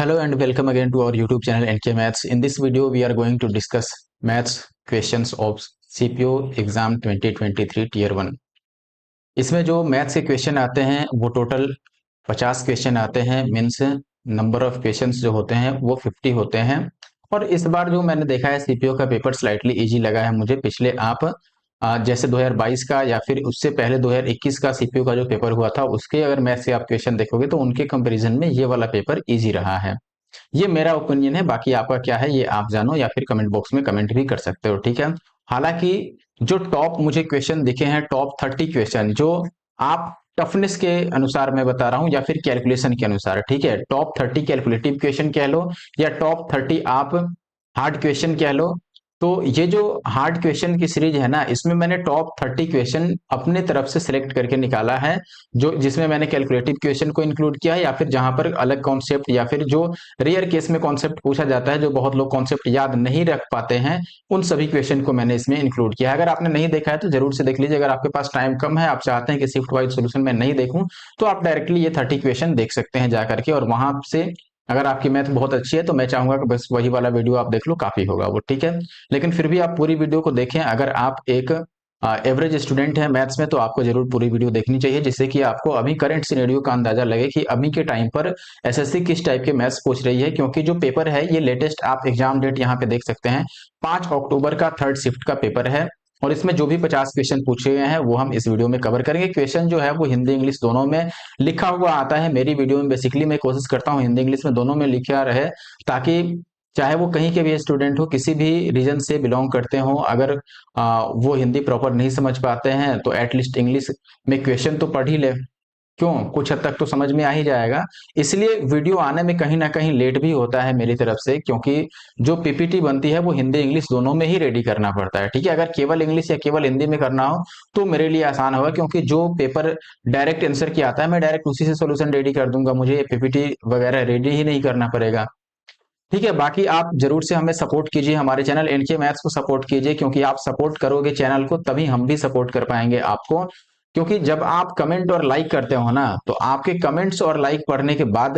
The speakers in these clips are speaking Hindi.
Hello and welcome again to our YouTube channel NK Maths. In this video, we are going to discuss maths questions of CPO exam 2023 Tier 1. इसमें जो मैथ्स के क्वेश्चन आते हैं वो टोटल 50 क्वेश्चन आते हैं। मीन्स नंबर ऑफ क्वेश्चंस जो होते हैं वो 50 होते हैं। और इस बार जो मैंने देखा है सीपीओ का पेपर स्लाइटली इजी लगा है मुझे। पिछले आप जैसे 2022 का या फिर उससे पहले 2021 का सीपीओ का जो पेपर हुआ था उसके अगर मैथ्स से आप क्वेश्चन देखोगे तो उनके कंपैरिजन में ये वाला पेपर इजी रहा है। ये मेरा ओपिनियन है, बाकी आपका क्या है ये आप जानो या फिर कमेंट बॉक्स में कमेंट भी कर सकते हो, ठीक है। हालांकि जो टॉप मुझे क्वेश्चन दिखे हैं, टॉप 30 क्वेश्चन जो आप टफनेस के अनुसार मैं बता रहा हूं या फिर कैलकुलेशन के अनुसार, ठीक है। टॉप 30 कैलकुलेटिव क्वेश्चन कह लो या टॉप 30 आप हार्ड क्वेश्चन कह लो। तो ये जो हार्ड क्वेश्चन की सीरीज है ना, इसमें मैंने टॉप 30 क्वेश्चन अपने तरफ से सिलेक्ट करके निकाला है, जो जिसमें मैंने कैलकुलेटिव क्वेश्चन को इंक्लूड किया है या फिर जहां पर अलग कॉन्सेप्ट या फिर जो रेयर केस में कॉन्सेप्ट पूछा जाता है, जो बहुत लोग कॉन्सेप्ट याद नहीं रख पाते हैं, उन सभी क्वेश्चन को मैंने इसमें इंक्लूड किया है। अगर आपने नहीं देखा है तो जरूर से देख लीजिए। अगर आपके पास टाइम कम है, आप चाहते हैं कि शिफ्ट वाइज सोल्यूशन मैं नहीं देखूं, तो आप डायरेक्टली ये 30 क्वेश्चन देख सकते हैं जाकर के। और वहां से अगर आपकी मैथ बहुत अच्छी है तो मैं चाहूंगा कि बस वही वाला वीडियो आप देख लो, काफी होगा वो, ठीक है। लेकिन फिर भी आप पूरी वीडियो को देखें। अगर आप एक एवरेज स्टूडेंट है मैथ्स में तो आपको जरूर पूरी वीडियो देखनी चाहिए, जिससे कि आपको अभी करंट सिनेरियो का अंदाजा लगे कि अभी के टाइम पर एसएससी किस टाइप के मैथ्स पूछ रही है। क्योंकि जो पेपर है ये लेटेस्ट आप एग्जाम डेट यहाँ पे देख सकते हैं, 5 अक्टूबर का थर्ड शिफ्ट का पेपर है। और इसमें जो भी 50 क्वेश्चन पूछे गए हैं वो हम इस वीडियो में कवर करेंगे। क्वेश्चन जो है वो हिंदी इंग्लिश दोनों में लिखा हुआ आता है। मेरी वीडियो में बेसिकली मैं कोशिश करता हूँ हिंदी इंग्लिश में दोनों में लिखा रहे, ताकि चाहे वो कहीं के भी स्टूडेंट हो, किसी भी रीजन से बिलोंग करते हो, अगर वो हिंदी प्रॉपर नहीं समझ पाते हैं तो एटलीस्ट इंग्लिश में क्वेश्चन तो पढ़ ही ले। क्यों, कुछ हद तक तो समझ में आ ही जाएगा। इसलिए वीडियो आने में कहीं ना कहीं लेट भी होता है मेरी तरफ से, क्योंकि जो पीपीटी बनती है वो हिंदी इंग्लिश दोनों में ही रेडी करना पड़ता है, ठीक है। अगर केवल इंग्लिश या केवल हिंदी में करना हो तो मेरे लिए आसान होगा, क्योंकि जो पेपर डायरेक्ट आंसर की आता है मैं डायरेक्ट उसी से सोल्यूशन रेडी कर दूंगा, मुझे पीपीटी वगैरह रेडी ही नहीं करना पड़ेगा, ठीक है। बाकी आप जरूर से हमें सपोर्ट कीजिए, हमारे चैनल एनके मैथ्स को सपोर्ट कीजिए, क्योंकि आप सपोर्ट करोगे चैनल को तभी हम भी सपोर्ट कर पाएंगे आपको। क्योंकि जब आप कमेंट और लाइक करते हो ना, तो आपके कमेंट्स और लाइक पढ़ने के बाद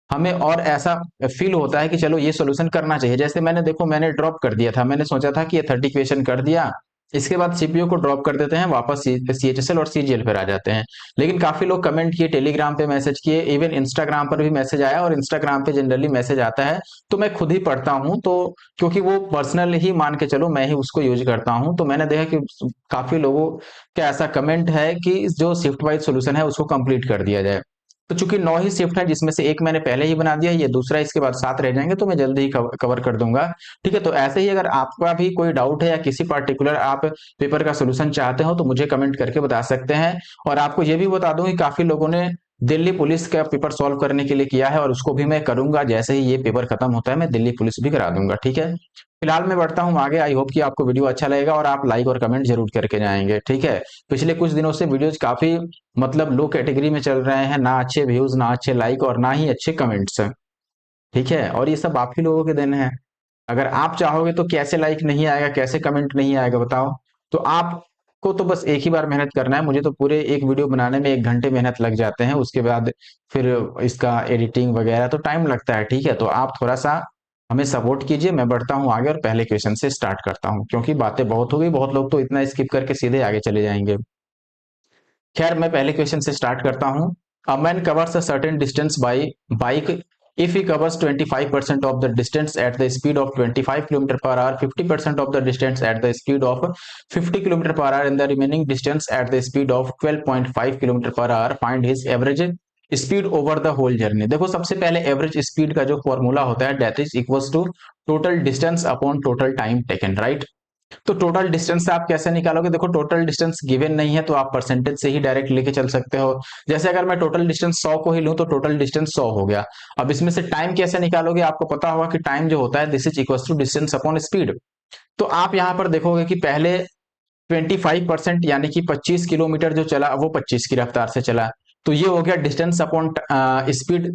हमें और ऐसा फील होता है कि चलो ये सोल्यूशन करना चाहिए। जैसे मैंने देखो मैंने ड्रॉप कर दिया था, मैंने सोचा था कि ये 30 क्वेश्चन कर दिया, इसके बाद सीपीयू को ड्रॉप कर देते हैं, वापस सीएचएसएल और सीजीएल पर आ जाते हैं। लेकिन काफी लोग कमेंट किए, टेलीग्राम पे मैसेज किए, इवन इंस्टाग्राम पर भी मैसेज आया, और इंस्टाग्राम पे जनरली मैसेज आता है तो मैं खुद ही पढ़ता हूं, तो क्योंकि वो पर्सनल ही मान के चलो मैं ही उसको यूज करता हूं, तो मैंने देखा कि काफी लोगों का ऐसा कमेंट है कि जो शिफ्ट वाइज सोल्यूशन है उसको कंप्लीट कर दिया जाए। तो चूंकि 9 ही शिफ्ट है, जिसमें से एक मैंने पहले ही बना दिया, ये दूसरा, इसके बाद 7 रह जाएंगे, तो मैं जल्दी ही कवर कर दूंगा, ठीक है। तो ऐसे ही अगर आपका भी कोई डाउट है या किसी पार्टिकुलर आप पेपर का सोल्यूशन चाहते हो तो मुझे कमेंट करके बता सकते हैं। और आपको ये भी बता दूं कि काफी लोगों ने दिल्ली पुलिस का पेपर सॉल्व करने के लिए किया है, और उसको भी मैं करूंगा। जैसे ही ये पेपर खत्म होता है मैं दिल्ली पुलिस भी करा दूंगा, ठीक है। फिलहाल मैं बढ़ता हूँ आगे। आई होप कि आपको वीडियो अच्छा लगेगा और आप लाइक और कमेंट जरूर करके जाएंगे, ठीक है। पिछले कुछ दिनों से वीडियोज काफी मतलब लो कैटेगरी में चल रहे हैं, ना अच्छे व्यूज, ना अच्छे लाइक और ना ही अच्छे कमेंट्स, ठीक है। और ये सब आप ही लोगों के दिन है। अगर आप चाहोगे तो कैसे लाइक नहीं आएगा, कैसे कमेंट नहीं आएगा बताओ। तो आपको तो बस एक ही बार मेहनत करना है। मुझे तो पूरे एक वीडियो बनाने में 1 घंटे मेहनत लग जाते हैं, उसके बाद फिर इसका एडिटिंग वगैरह तो टाइम लगता है, ठीक है। तो आप थोड़ा सा हमें सपोर्ट कीजिए। मैं बढ़ता हूँ आगे और पहले क्वेश्चन से स्टार्ट करता हूँ, क्योंकि बातें बहुत हो गई, बहुत लोग तो इतना स्किप करके सीधे आगे चले जाएंगे। खैर मैं पहले क्वेश्चन से स्टार्ट करता हूं। A man covers a certain distance by bike if he covers 25% of the distance at the speed of 25 km per hour, 50% of the distance at the speed of 50 km per hour, and the remaining distance at the speed of 12.5 km per hour, find his average speed over the whole journey. देखो सबसे पहले एवरेज स्पीड का जो फॉर्मूला होता है that is equals to total distance upon total time taken, right. तो टोटल डिस्टेंस से आप कैसे निकालोगे, देखो टोटल डिस्टेंस गिवन नहीं है तो आप परसेंटेज से ही डायरेक्ट लेके चल सकते हो। जैसे अगर मैं टोटल डिस्टेंस 100 को ही लूं तो टोटल डिस्टेंस 100 हो गया। अब इसमें से टाइम कैसे निकालोगे, आपको पता होगा कि टाइम जो होता है this is equal to distance upon speed. तो आप यहां पर देखोगे कि पहले 25% यानी कि 25 किलोमीटर जो चला वो 25 की रफ्तार से चला, तो ये हो गया distance upon speed,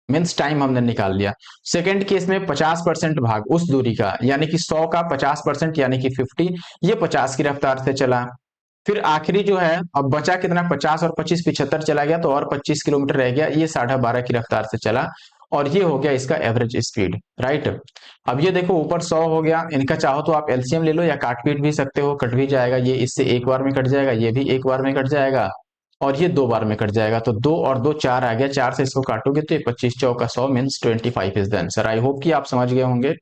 means time हमने निकाल लिया। सेकेंड केस में 50% भाग उस दूरी का, यानी कि 100 का 50% यानी कि 50, ये 50 की रफ्तार से चला। फिर आखिरी जो है अब बचा कितना, 50 और 25 75 चला गया, तो और 25 किलोमीटर रह गया, ये 12.5 की रफ्तार से चला। और ये हो गया इसका एवरेज स्पीड, राइट। अब ये देखो ऊपर 100 हो गया, इनका चाहो तो आप एलसीएम ले लो या काट पीट भी सकते हो, कट भी जाएगा, ये इससे एक बार में कट जाएगा, ये भी एक बार में कट जाएगा, और ये दो बार में कट जाएगा, तो दो और दो चार आ गया, चार से इसको काटोगे तो ये 25 चौका 100 means 25 is the answer. I hope कि आप समझ गए होंगे।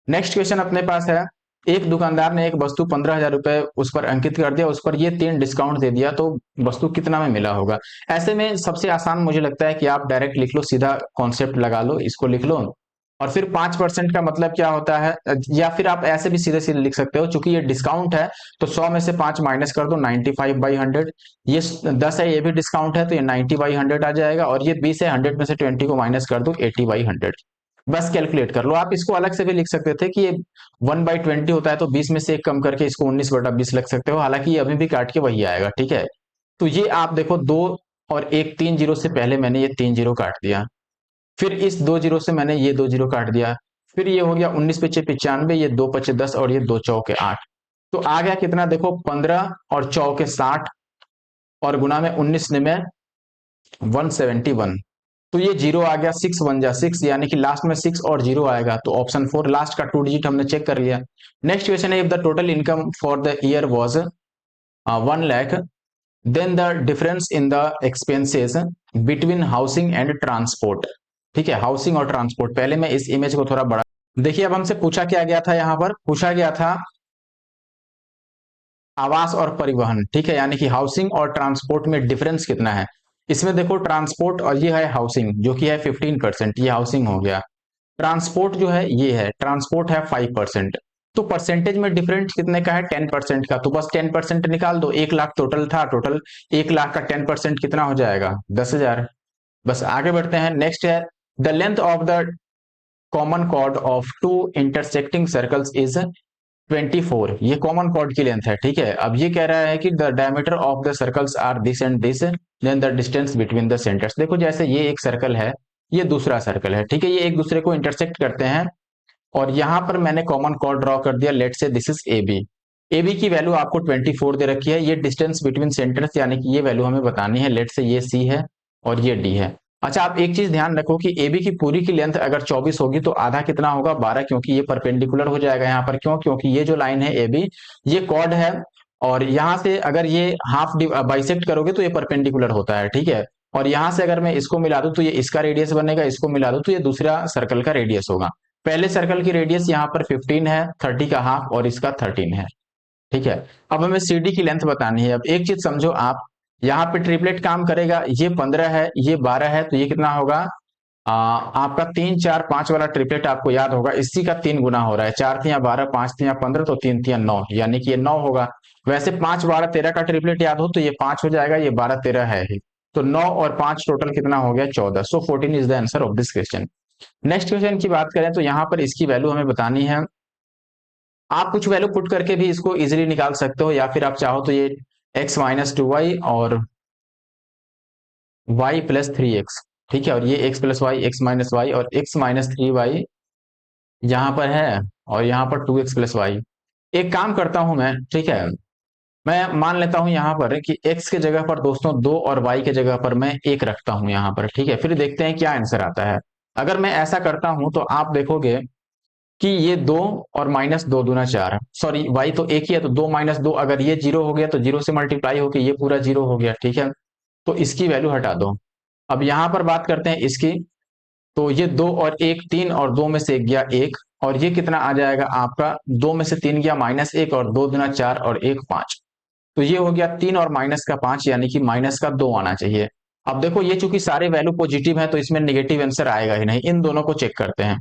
नेक्स्ट क्वेश्चन अपने पास है, एक दुकानदार ने एक वस्तु 15,000 रुपए उस पर अंकित कर दिया, उस पर ये 3 डिस्काउंट दे दिया, तो वस्तु कितना में मिला होगा। ऐसे में सबसे आसान मुझे लगता है कि आप डायरेक्ट लिख लो, सीधा कॉन्सेप्ट लगा लो, इसको लिख लो, और फिर 5% का मतलब क्या होता है, या फिर आप ऐसे भी सीधे सीधे लिख सकते हो, चूंकि ये डिस्काउंट है तो 100 में से 5 माइनस कर दो, 95/100। ये 10 है, ये भी डिस्काउंट है तो ये 90/100 आ जाएगा, और ये 20 है, 100 में से 20 को माइनस कर दो, 80/100। बस कैलकुलेट कर लो। आप इसको अलग से भी लिख सकते थे कि ये 1/20 होता है, तो 20 में से एक कम करके इसको 19/20 लिख सकते हो, हालांकि ये अभी भी काट के वही आएगा, ठीक है। तो ये आप देखो, दो और एक 3 जीरो से पहले मैंने ये 3 जीरो काट दिया, फिर इस 2 जीरो से मैंने ये 2 जीरो काट दिया, फिर ये हो गया 19 पचे 95, ये 2 पचे 10 और ये 2 चौके 8, तो आ गया कितना देखो 15 और चौके 60 और गुना में 19 में 171, तो ये जीरो आ गया, 6 1 जा 6, यानी कि लास्ट में 6 और जीरो आएगा, तो ऑप्शन 4 लास्ट का 2 डिजिट हमने चेक कर लिया। नेक्स्ट क्वेश्चन है, if the total income for the year was 1 lakh, then the difference in the expenses between housing and transport. ठीक है, हाउसिंग और ट्रांसपोर्ट, पहले मैं इस इमेज को थोड़ा बड़ा देखिए। अब हमसे पूछा क्या गया था, यहां पर पूछा गया था आवास और परिवहन, ठीक है, यानी कि हाउसिंग और ट्रांसपोर्ट में डिफरेंस कितना है। इसमें देखो ट्रांसपोर्ट और ये है हाउसिंग जो कि है 15%, ये हाउसिंग हो गया। ट्रांसपोर्ट जो है ये है, ट्रांसपोर्ट है 5%, तो परसेंटेज में डिफरेंस कितने का है, 10% का, तो बस 10% निकाल दो। 1 लाख टोटल था, टोटल 1 लाख का 10% कितना हो जाएगा, 10,000। बस आगे बढ़ते हैं। नेक्स्ट है, the length of the common chord of two intersecting circles is 24, ये कॉमन कॉर्ड की लेंथ है, ठीक है। अब ये कह रहा है कि the diameter of the circles are this and this, then the distance between the centres. देखो जैसे ये एक सर्कल है, ये दूसरा सर्कल है, ठीक है, ये एक दूसरे को इंटरसेक्ट करते हैं, और यहां पर मैंने कॉमन कॉर्ड ड्रॉ कर दिया, let say this is A B. A B की वैल्यू आपको 24 दे रखी है, ये डिस्टेंस बिटवीन सेंटर्स यानी कि ये वैल्यू हमें बतानी है, लेट से ये सी है और ये डी है। अच्छा, आप एक चीज ध्यान रखो कि ए बी की पूरी की लेंथ अगर 24 होगी तो आधा कितना होगा, 12, क्योंकि ये परपेंडिकुलर हो जाएगा यहाँ पर। क्यों, क्योंकि ये जो लाइन है ए बी, ये कॉर्ड है, और यहां से अगर ये हाफ बाइसेक्ट करोगे तो ये परपेंडिकुलर होता है, ठीक है। और यहां से अगर मैं इसको मिला दूं तो ये इसका रेडियस बनेगा, इसको मिला दूं तो ये दूसरा सर्कल का रेडियस होगा। पहले सर्कल की रेडियस यहाँ पर 15 है, 30 का हाफ, और इसका 13 है, ठीक है। अब हमें सीडी की लेंथ बतानी है। अब एक चीज समझो आप, यहाँ पे ट्रिपलेट काम करेगा, ये 15 है, ये 12 है, तो ये कितना होगा, आपका 3 4 5 वाला ट्रिपलेट आपको याद होगा, इसी का 3 गुना हो रहा है, 4 तिया 12, 5 तिया 15, तो 3 तिया 9, यानी कि ये 9 होगा। वैसे 5 12 13 का ट्रिपलेट याद हो तो ये 5 हो जाएगा, ये 12 13 है ही, तो 9 और 5 टोटल कितना हो गया, 14। सो 14 is the answer of this question. Next question की बात करें तो यहाँ पर इसकी वैल्यू हमें बतानी है। आप कुछ वैल्यू पुट करके भी इसको इजीली निकाल सकते हो, या फिर आप चाहो तो ये x-2y और y+3x, ठीक है, और ये x+y, x-y और x-3y यहाँ पर है, और यहाँ पर 2x+y। एक काम करता हूं मैं, ठीक है, मैं मान लेता हूं यहाँ पर कि x के जगह पर दोस्तों 2 और y के जगह पर मैं 1 रखता हूं यहाँ पर, ठीक है, फिर देखते हैं क्या आंसर आता है। अगर मैं ऐसा करता हूं तो आप देखोगे कि ये 2 और -2 दूना 4, सॉरी y तो एक ही है, तो 2 -2, अगर ये 0 हो गया तो 0 से मल्टीप्लाई होकर ये पूरा 0 हो गया, ठीक है, तो इसकी वैल्यू हटा दो। अब यहां पर बात करते हैं इसकी, तो ये 2 और 1 3, और 2 में से 1 गया 1, और ये कितना आ जाएगा आपका, 2 में से 3 गया -1, और 2 दूना 4 और 1 5, तो ये हो गया 3 और माइनस का 5, यानी कि -2 आना चाहिए। अब देखो ये चूंकि सारे वैल्यू पॉजिटिव है तो इसमें नेगेटिव आंसर आएगा ही नहीं, इन दोनों को चेक करते हैं।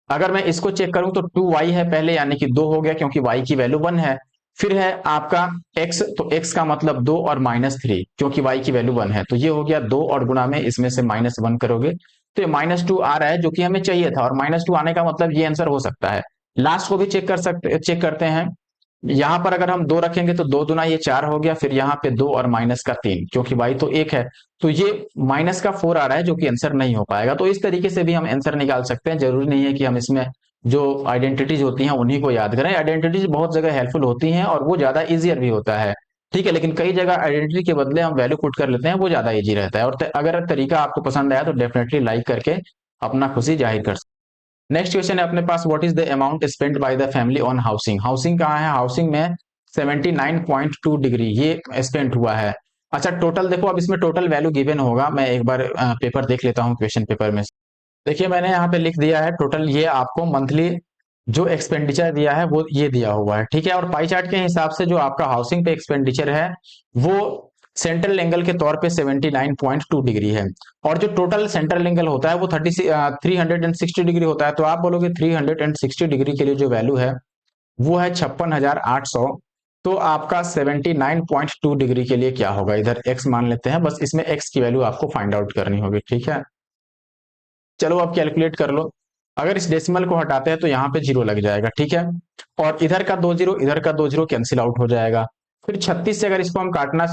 अगर मैं इसको चेक करूं तो 2y है पहले, यानी कि 2 हो गया क्योंकि y की वैल्यू 1 है। फिर है आपका x, तो x का मतलब 2 और -3, क्योंकि y की वैल्यू 1 है, तो ये हो गया 2, और गुना में इसमें से -1 करोगे तो ये -2 आ रहा है, जो कि हमें चाहिए था, और -2 आने का मतलब ये आंसर हो सकता है। लास्ट को भी चेक करते हैं। यहाँ पर अगर हम 2 रखेंगे तो 2 दुना ये 4 हो गया, फिर यहाँ पे 2 और -3, क्योंकि y तो 1 है, तो ये -4 आ रहा है, जो कि आंसर नहीं हो पाएगा। तो इस तरीके से भी हम आंसर निकाल सकते हैं, जरूरी नहीं है कि हम इसमें जो आइडेंटिटीज होती हैं उन्हीं को याद करें। आइडेंटिटीज बहुत जगह हेल्पफुल होती हैं और वो ज्यादा इजियर भी होता है, ठीक है, लेकिन कई जगह आइडेंटिटी के बदले हम वैल्यू पुट कर लेते हैं, वो ज्यादा इजी रहता है। और अगर तरीका आपको पसंद आया तो डेफिनेटली लाइक करके अपना खुशी जाहिर कर सकते। नेक्स्ट क्वेश्चन है अपने पास, what is the amount spend by the family on housing. Housing कहाँ है, हाउसिंग में 79.2 डिग्री ये स्पेंड हुआ है। अच्छा टोटल देखो, अब इसमें टोटल वैल्यू गिवन होगा, मैं एक बार पेपर देख लेता हूँ क्वेश्चन पेपर में। देखिए मैंने यहाँ पे लिख दिया है टोटल, ये आपको मंथली जो एक्सपेंडिचर दिया है वो ये दिया हुआ है, ठीक है। और पाई चार्ट के हिसाब से जो आपका हाउसिंग पे एक्सपेंडिचर है वो सेंट्रल एंगल के तौर पे 79.2 डिग्री है। और जो टोटल सेंट्रल एंगल होता है वो 360 डिग्री होता है। तो आप बोलोगे 360 डिग्री के लिए जो वैल्यू है वो है 56,800। तो आपका 79.2 डिग्री के लिए क्या होगा, इधर x मान लेते हैं, बस इसमें x की वैल्यू आपको फाइंड आउट करनी होगी, ठीक है। चलो अब कैलकुलेट कर लो। अगर इस डेसिमल को हटाते हैं तो यहाँ पे जीरो लग जाएगा, ठीक है। और इधर का दो जीरो इधर का दो जीरो कैंसिल आउट हो जाएगा। फिर 36 से अगर इसको हम काटना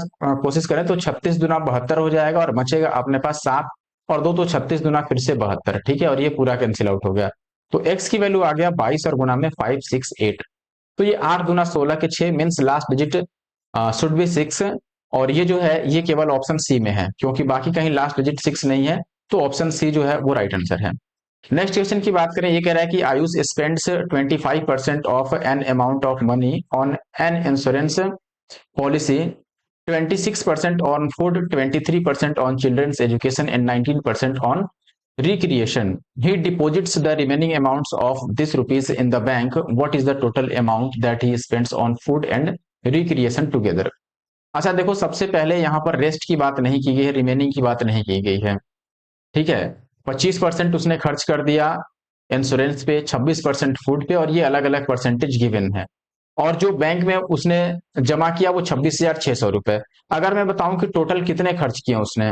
कोशिश करें तो 36 दुना 72 हो जाएगा और बचेगा अपने पास 7 और दो, तो 36 दुना फिर से 72, ठीक है। और ये पूरा कैंसिल आउट हो गया। तो x की वैल्यू आ गया 22 और गुना में 568। तो ये 8 दुना 16 के 6 means last digit should be 6। और ये जो है ये केवल ऑप्शन सी में है, क्योंकि बाकी कहीं लास्ट डिजिट 6 नहीं है। तो ऑप्शन सी जो है वो राइट आंसर है। नेक्स्ट क्वेश्चन की बात करें, ये कह रहा है कि Ayush spends 25% of an amount of money on an insurance policy, 26% on food, 23% on children's education and 19% on recreation. He deposits the remaining amounts of this rupees in the bank. What is the total amount that he spends on food and recreation together? अच्छा देखो, सबसे पहले यहाँ पर रेस्ट की बात नहीं की गई है, रिमेनिंग की बात नहीं की गई है, ठीक है। 25% उसने खर्च कर दिया इंश्योरेंस पे, 26% फूड पे, और ये अलग अलग परसेंटेज गिवन है। और जो बैंक में उसने जमा किया वो 26,600 रुपए। अगर मैं बताऊं कि टोटल कितने खर्च किए उसने,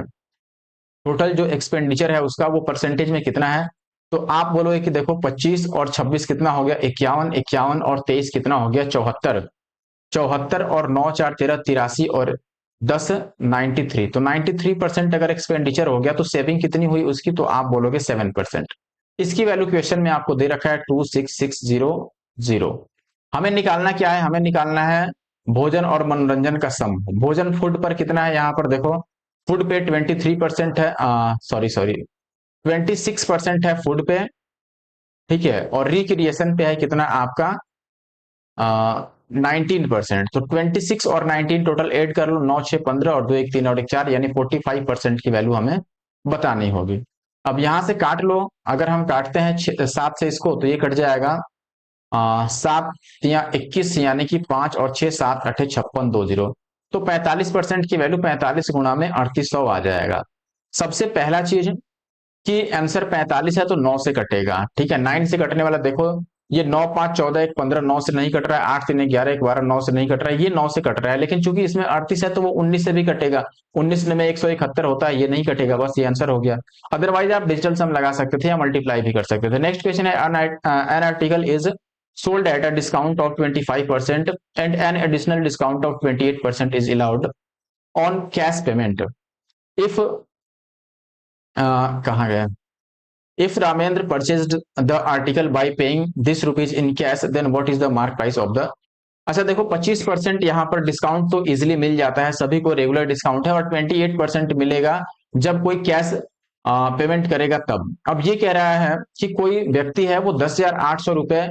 टोटल जो एक्सपेंडिचर है उसका वो परसेंटेज में कितना है, तो आप बोलोगे कि देखो 25 और 26 कितना हो गया 51, 51 और 23 कितना हो गया 74, 74 और 9 4 13 83 और 10 93। तो 93% अगर एक्सपेंडिचर हो गया तो सेविंग कितनी हुई उसकी, तो आप बोलोगे 7%। इसकी वैल्यू क्वेश्चन में आपको दे रखा है 26600। हमें निकालना क्या है, हमें निकालना है भोजन और मनोरंजन का सम। भोजन फूड पर कितना है, यहाँ पर देखो फूड पे 23% है, सॉरी सॉरी 26% है फूड पे, ठीक है। और रिक्रिएशन पे है कितना आपका 19%। तो 26 और 19 टोटल ऐड कर लो, 9 6 15 और 2 1 3 और 1 4, यानी 45% की वैल्यू हमें बतानी होगी। अब यहां से काट लो, अगर हम काटते हैं 7 से इसको तो ये कट जाएगा 7 या 21, यानी कि 5 और 6 7 8 56 20। तो 45% की वैल्यू 45 गुणा में 3800 आ जाएगा। सबसे पहला चीज कि आंसर 45 है तो 9 से कटेगा, ठीक है। 9 से कटने वाला देखो, ये 9 5 14 1 15 9 से नहीं कट रहा है, 8 3 11 1 12 9 से नहीं कट रहा है, ये 9 से कट रहा है। लेकिन चूंकि इसमें 38 है तो वो 19 से भी कटेगा, 19 में 171 होता है, ये नहीं कटेगा, बस ये आंसर हो गया। अदरवाइज आप डिजिटल सम लगा सकते थे या मल्टीप्लाई भी कर सकते थे। नेक्स्ट क्वेश्चन है, an article is sold at a discount of 25% and an additional discount of 28% is allowed on cash payment if कहाँ गया, if Ramendra purchased the article by paying this rupees in cash then what is the mark price of the। अच्छा देखो 25% यहाँ पर डिस्काउंट तो इजिली मिल जाता है, सभी को रेगुलर डिस्काउंट है, और 28% मिलेगा जब कोई कैश पेमेंट करेगा तब। अब ये कह रहा है कि कोई व्यक्ति है वो 10,800 रुपए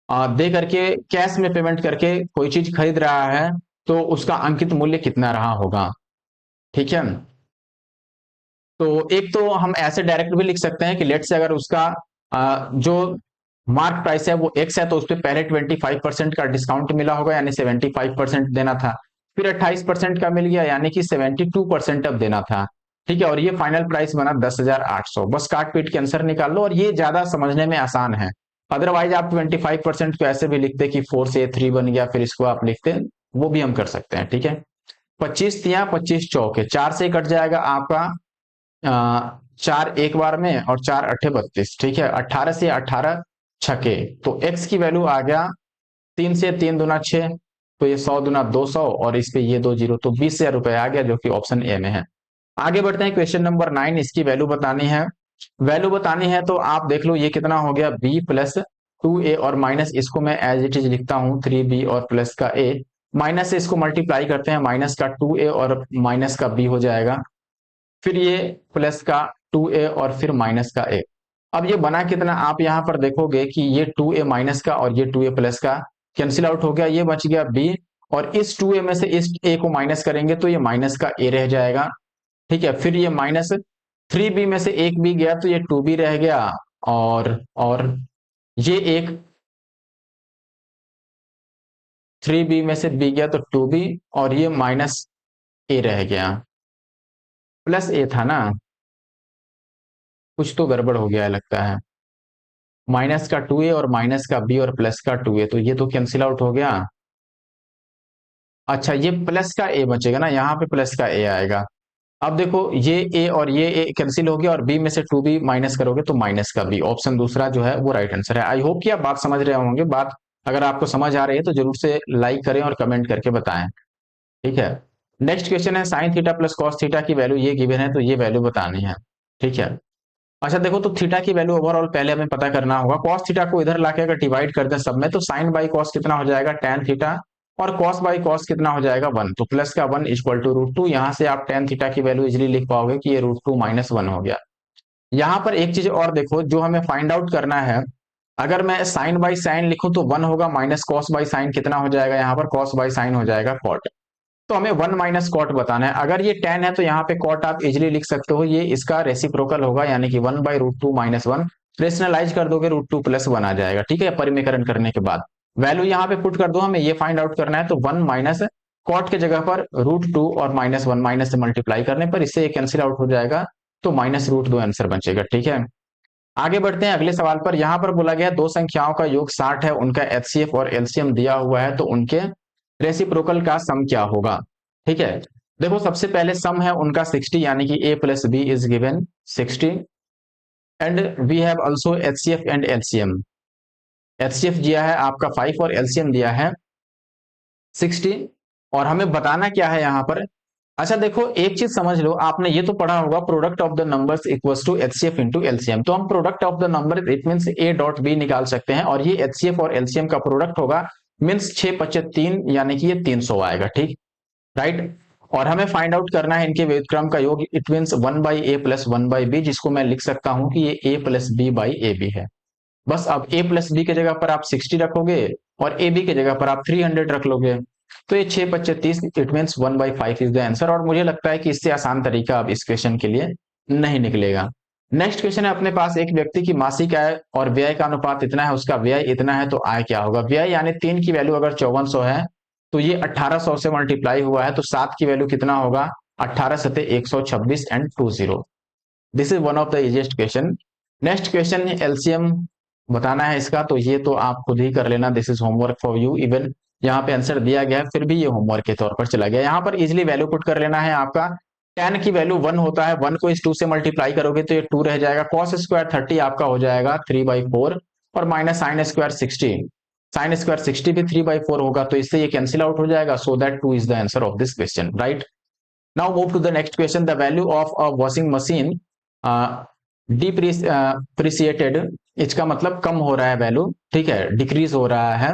दे करके कैश में पेमेंट करके कोई चीज खरीद रहा है, तो उसका अंकित मूल्य कितना रहा होगा, ठीक है। तो एक तो हम ऐसे डायरेक्ट भी लिख सकते हैं कि लेट से अगर उसका जो मार्क प्राइस है वो एक्स है तो उस पर पहले 25% का डिस्काउंट मिला होगा, यानी 75% देना था। फिर 28% का मिल गया, यानी कि 72% अब देना था, ठीक है। और ये फाइनल प्राइस बना 10,800। बस काट पीट के आंसर निकाल लो, और ये ज्यादा समझने में आसान है। अदरवाइज आप 25% को ऐसे भी लिखते कि 4 से 3 बन गया, फिर इसको आप लिखते, वो भी हम कर सकते हैं, ठीक है। 25 तिया 25 चौके, 4 से कट जाएगा आपका 4 एक बार में, और 4 अट्ठे 32, ठीक है। 18 से 18 छके, तो x की वैल्यू आ गया 3 से 3 दुना 6, तो ये 100 दुना 200, और इस पे ये 2 जीरो, तो 20,000 रुपए आ गया, जो कि ऑप्शन ए में है। आगे बढ़ते हैं क्वेश्चन नंबर 9, इसकी वैल्यू बतानी है। वैल्यू बतानी है तो आप देख लो ये कितना हो गया b प्लस 2a, और माइनस इसको मैं एज इट इज लिखता हूं 3b और प्लस का a, माइनस से इसको मल्टीप्लाई करते हैं, माइनस का 2a और माइनस का b हो जाएगा, फिर ये प्लस का 2a और फिर माइनस का a। अब ये बना कितना, आप यहाँ पर देखोगे कि ये 2a माइनस का और ये 2a प्लस का कैंसिल आउट हो गया, ये बच गया b, और इस 2a में से इस a को माइनस करेंगे तो ये माइनस का a रह जाएगा। ठीक है, फिर ये माइनस 3b में से एक b गया तो ये 2b रह गया, और ये एक 3b में से b गया तो 2b, और ये माइनस a रह गया, प्लस a था ना, कुछ तो गड़बड़ हो गया है लगता है। माइनस का 2a और माइनस का b और प्लस का 2a, तो ये तो कैंसिल आउट हो गया। अच्छा, ये प्लस का a बचेगा ना, यहाँ पे प्लस का a आएगा। अब देखो ये a और ये a कैंसिल हो गया, और b में से 2b माइनस करोगे तो माइनस का b, ऑप्शन दूसरा जो है वो राइट आंसर है। आई होप कि आप बात समझ रहे होंगे। बात अगर आपको समझ आ रही है तो जरूर से लाइक करें और कमेंट करके बताएं। ठीक है, नेक्स्ट क्वेश्चन है sine theta plus cos theta की वैल्यू ये गिवन है, तो ये वैल्यू बतानी है। ठीक है, अच्छा देखो, तो थीटा की वैल्यू ओवरऑल पहले हमें पता करना होगा। कॉस थीटा को इधर लाके अगर डिवाइड कर दें सब में, तो साइन बाई कॉस कितना हो जाएगा, टेन थीटा, और कॉस बाई कॉस कितना हो जाएगा, वन। तो प्लस का one equal to root two, यहां से आप टेन थीटा की वैल्यू इजिली लिख पाओगे कि ये रूट टू माइनस वन हो गया। यहाँ पर एक चीज और देखो जो हमें फाइंड आउट करना है, अगर मैं साइन बाई साइन लिखूं तो वन होगा, माइनस कॉस बाई साइन कितना हो जाएगा, यहाँ पर कॉस बाई साइन हो जाएगा कॉट। तो हमें वन माइनस कॉट बताना है। अगर ये टेन है तो यहाँ पे कॉट आप इजिली लिख सकते हो, ये इसका रेसिप्रोकल होगा, यानी कि one by root two minus one. Rationalise कर दोगे रूट टू प्लस वन आ जाएगा। ठीक है, परिमीकरण करने के बाद वैल्यू यहाँ पे पुट कर दो, हमें ये फाइंड आउट करना है। तो वन माइनस कॉट के जगह पर रूट टू और माइनस वन, माइनस से मल्टीप्लाई करने पर इससे ये कैंसिल आउट हो जाएगा, तो माइनस रूट दो आंसर बचेगा। ठीक है, आगे बढ़ते हैं अगले सवाल पर। यहां पर बोला गया दो संख्याओं का योग 60 है, उनका एचसीएफ और एलसीएम दिया हुआ है, तो उनके रेसिप्रोकल का सम क्या होगा। ठीक है, देखो सबसे पहले सम है उनका 60, यानी कि a plus B is given 60, and we have also HCF and LCM. HCF दिया है आपका 5 और एलसीएम दिया है 60, और हमें बताना क्या है यहाँ पर। अच्छा देखो, एक चीज समझ लो, आपने ये तो पढ़ा होगा product of the numbers equals to HCF into LCM. तो हम product of the number it means A dot B निकाल सकते हैं, और ये एचसीएफ और एलसीएम का प्रोडक्ट होगा, मींस 6 पच्चे 3, यानी कि ये 300 आएगा। ठीक, राइट। और हमें फाइंड आउट करना है इनके व्युत्क्रम का योग, it means one by A plus one by B, जिसको मैं लिख सकता हूं कि ये A plus B by A B है। बस अब ए प्लस बी के जगह पर आप 60 रखोगे, और ए बी के जगह पर आप 300 रख लोगे, तो ये 6 पच्चे 30, it means 1/5 is the answer. और मुझे लगता है कि इससे आसान तरीका अब इस क्वेश्चन के लिए नहीं निकलेगा। नेक्स्ट क्वेश्चन है अपने पास, एक व्यक्ति की मासिक आय और व्यय का अनुपात इतना है, उसका व्यय इतना है, तो आय क्या होगा। व्यय यानी 3 की वैल्यू अगर 5400 है, तो ये 1800 से मल्टीप्लाई हुआ है, तो 7 की वैल्यू कितना होगा, 18 सते 126 and 20। This is one of the easiest question. Next question LCM बताना है इसका, तो ये तो आप खुद ही कर लेना, this is homework for you. Even यहाँ पे आंसर दिया गया है, फिर भी ये होमवर्क के तौर पर चला गया। यहाँ पर इजिली वैल्यू पुट कर लेना है आपका। टेन की वैल्यू वन होता है, वन को इस टू से मल्टीप्लाई करोगे तो ये टू रह जाएगा। कॉस स्क्वायर 30 आपका हो जाएगा 3/4, और minus sine square 60, sine square 60 भी 3/4 होगा, तो इससे ये कैंसिल आउट हो जाएगा। So that two is the answer of this question, right. Now move to the next question, the value of a washing machine depreciated, इसका मतलब कम हो रहा है वैल्यू, ठीक है, डिक्रीज हो रहा है।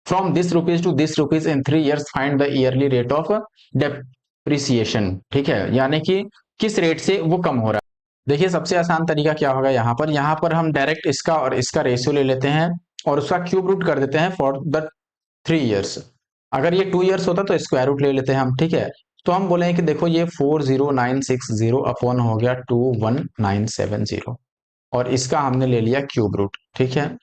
From this rupees to this rupees in 3 years, find the yearly rate of depreciation. ठीक है, यानी कि किस रेट से वो कम हो रहा है। देखिए सबसे आसान तरीका क्या होगा, यहाँ पर हम डायरेक्ट इसका और इसका रेशियो ले लेते हैं, और उसका क्यूब रूट कर देते हैं फॉर द 3 years। अगर ये 2 years होता तो स्क्वायर रूट ले लेते हैं हम। ठीक है, तो हम बोलेंगे कि देखो ये 40960 अपॉन हो गया 21970, और इसका हमने ले लिया क्यूब रूट। ठीक है,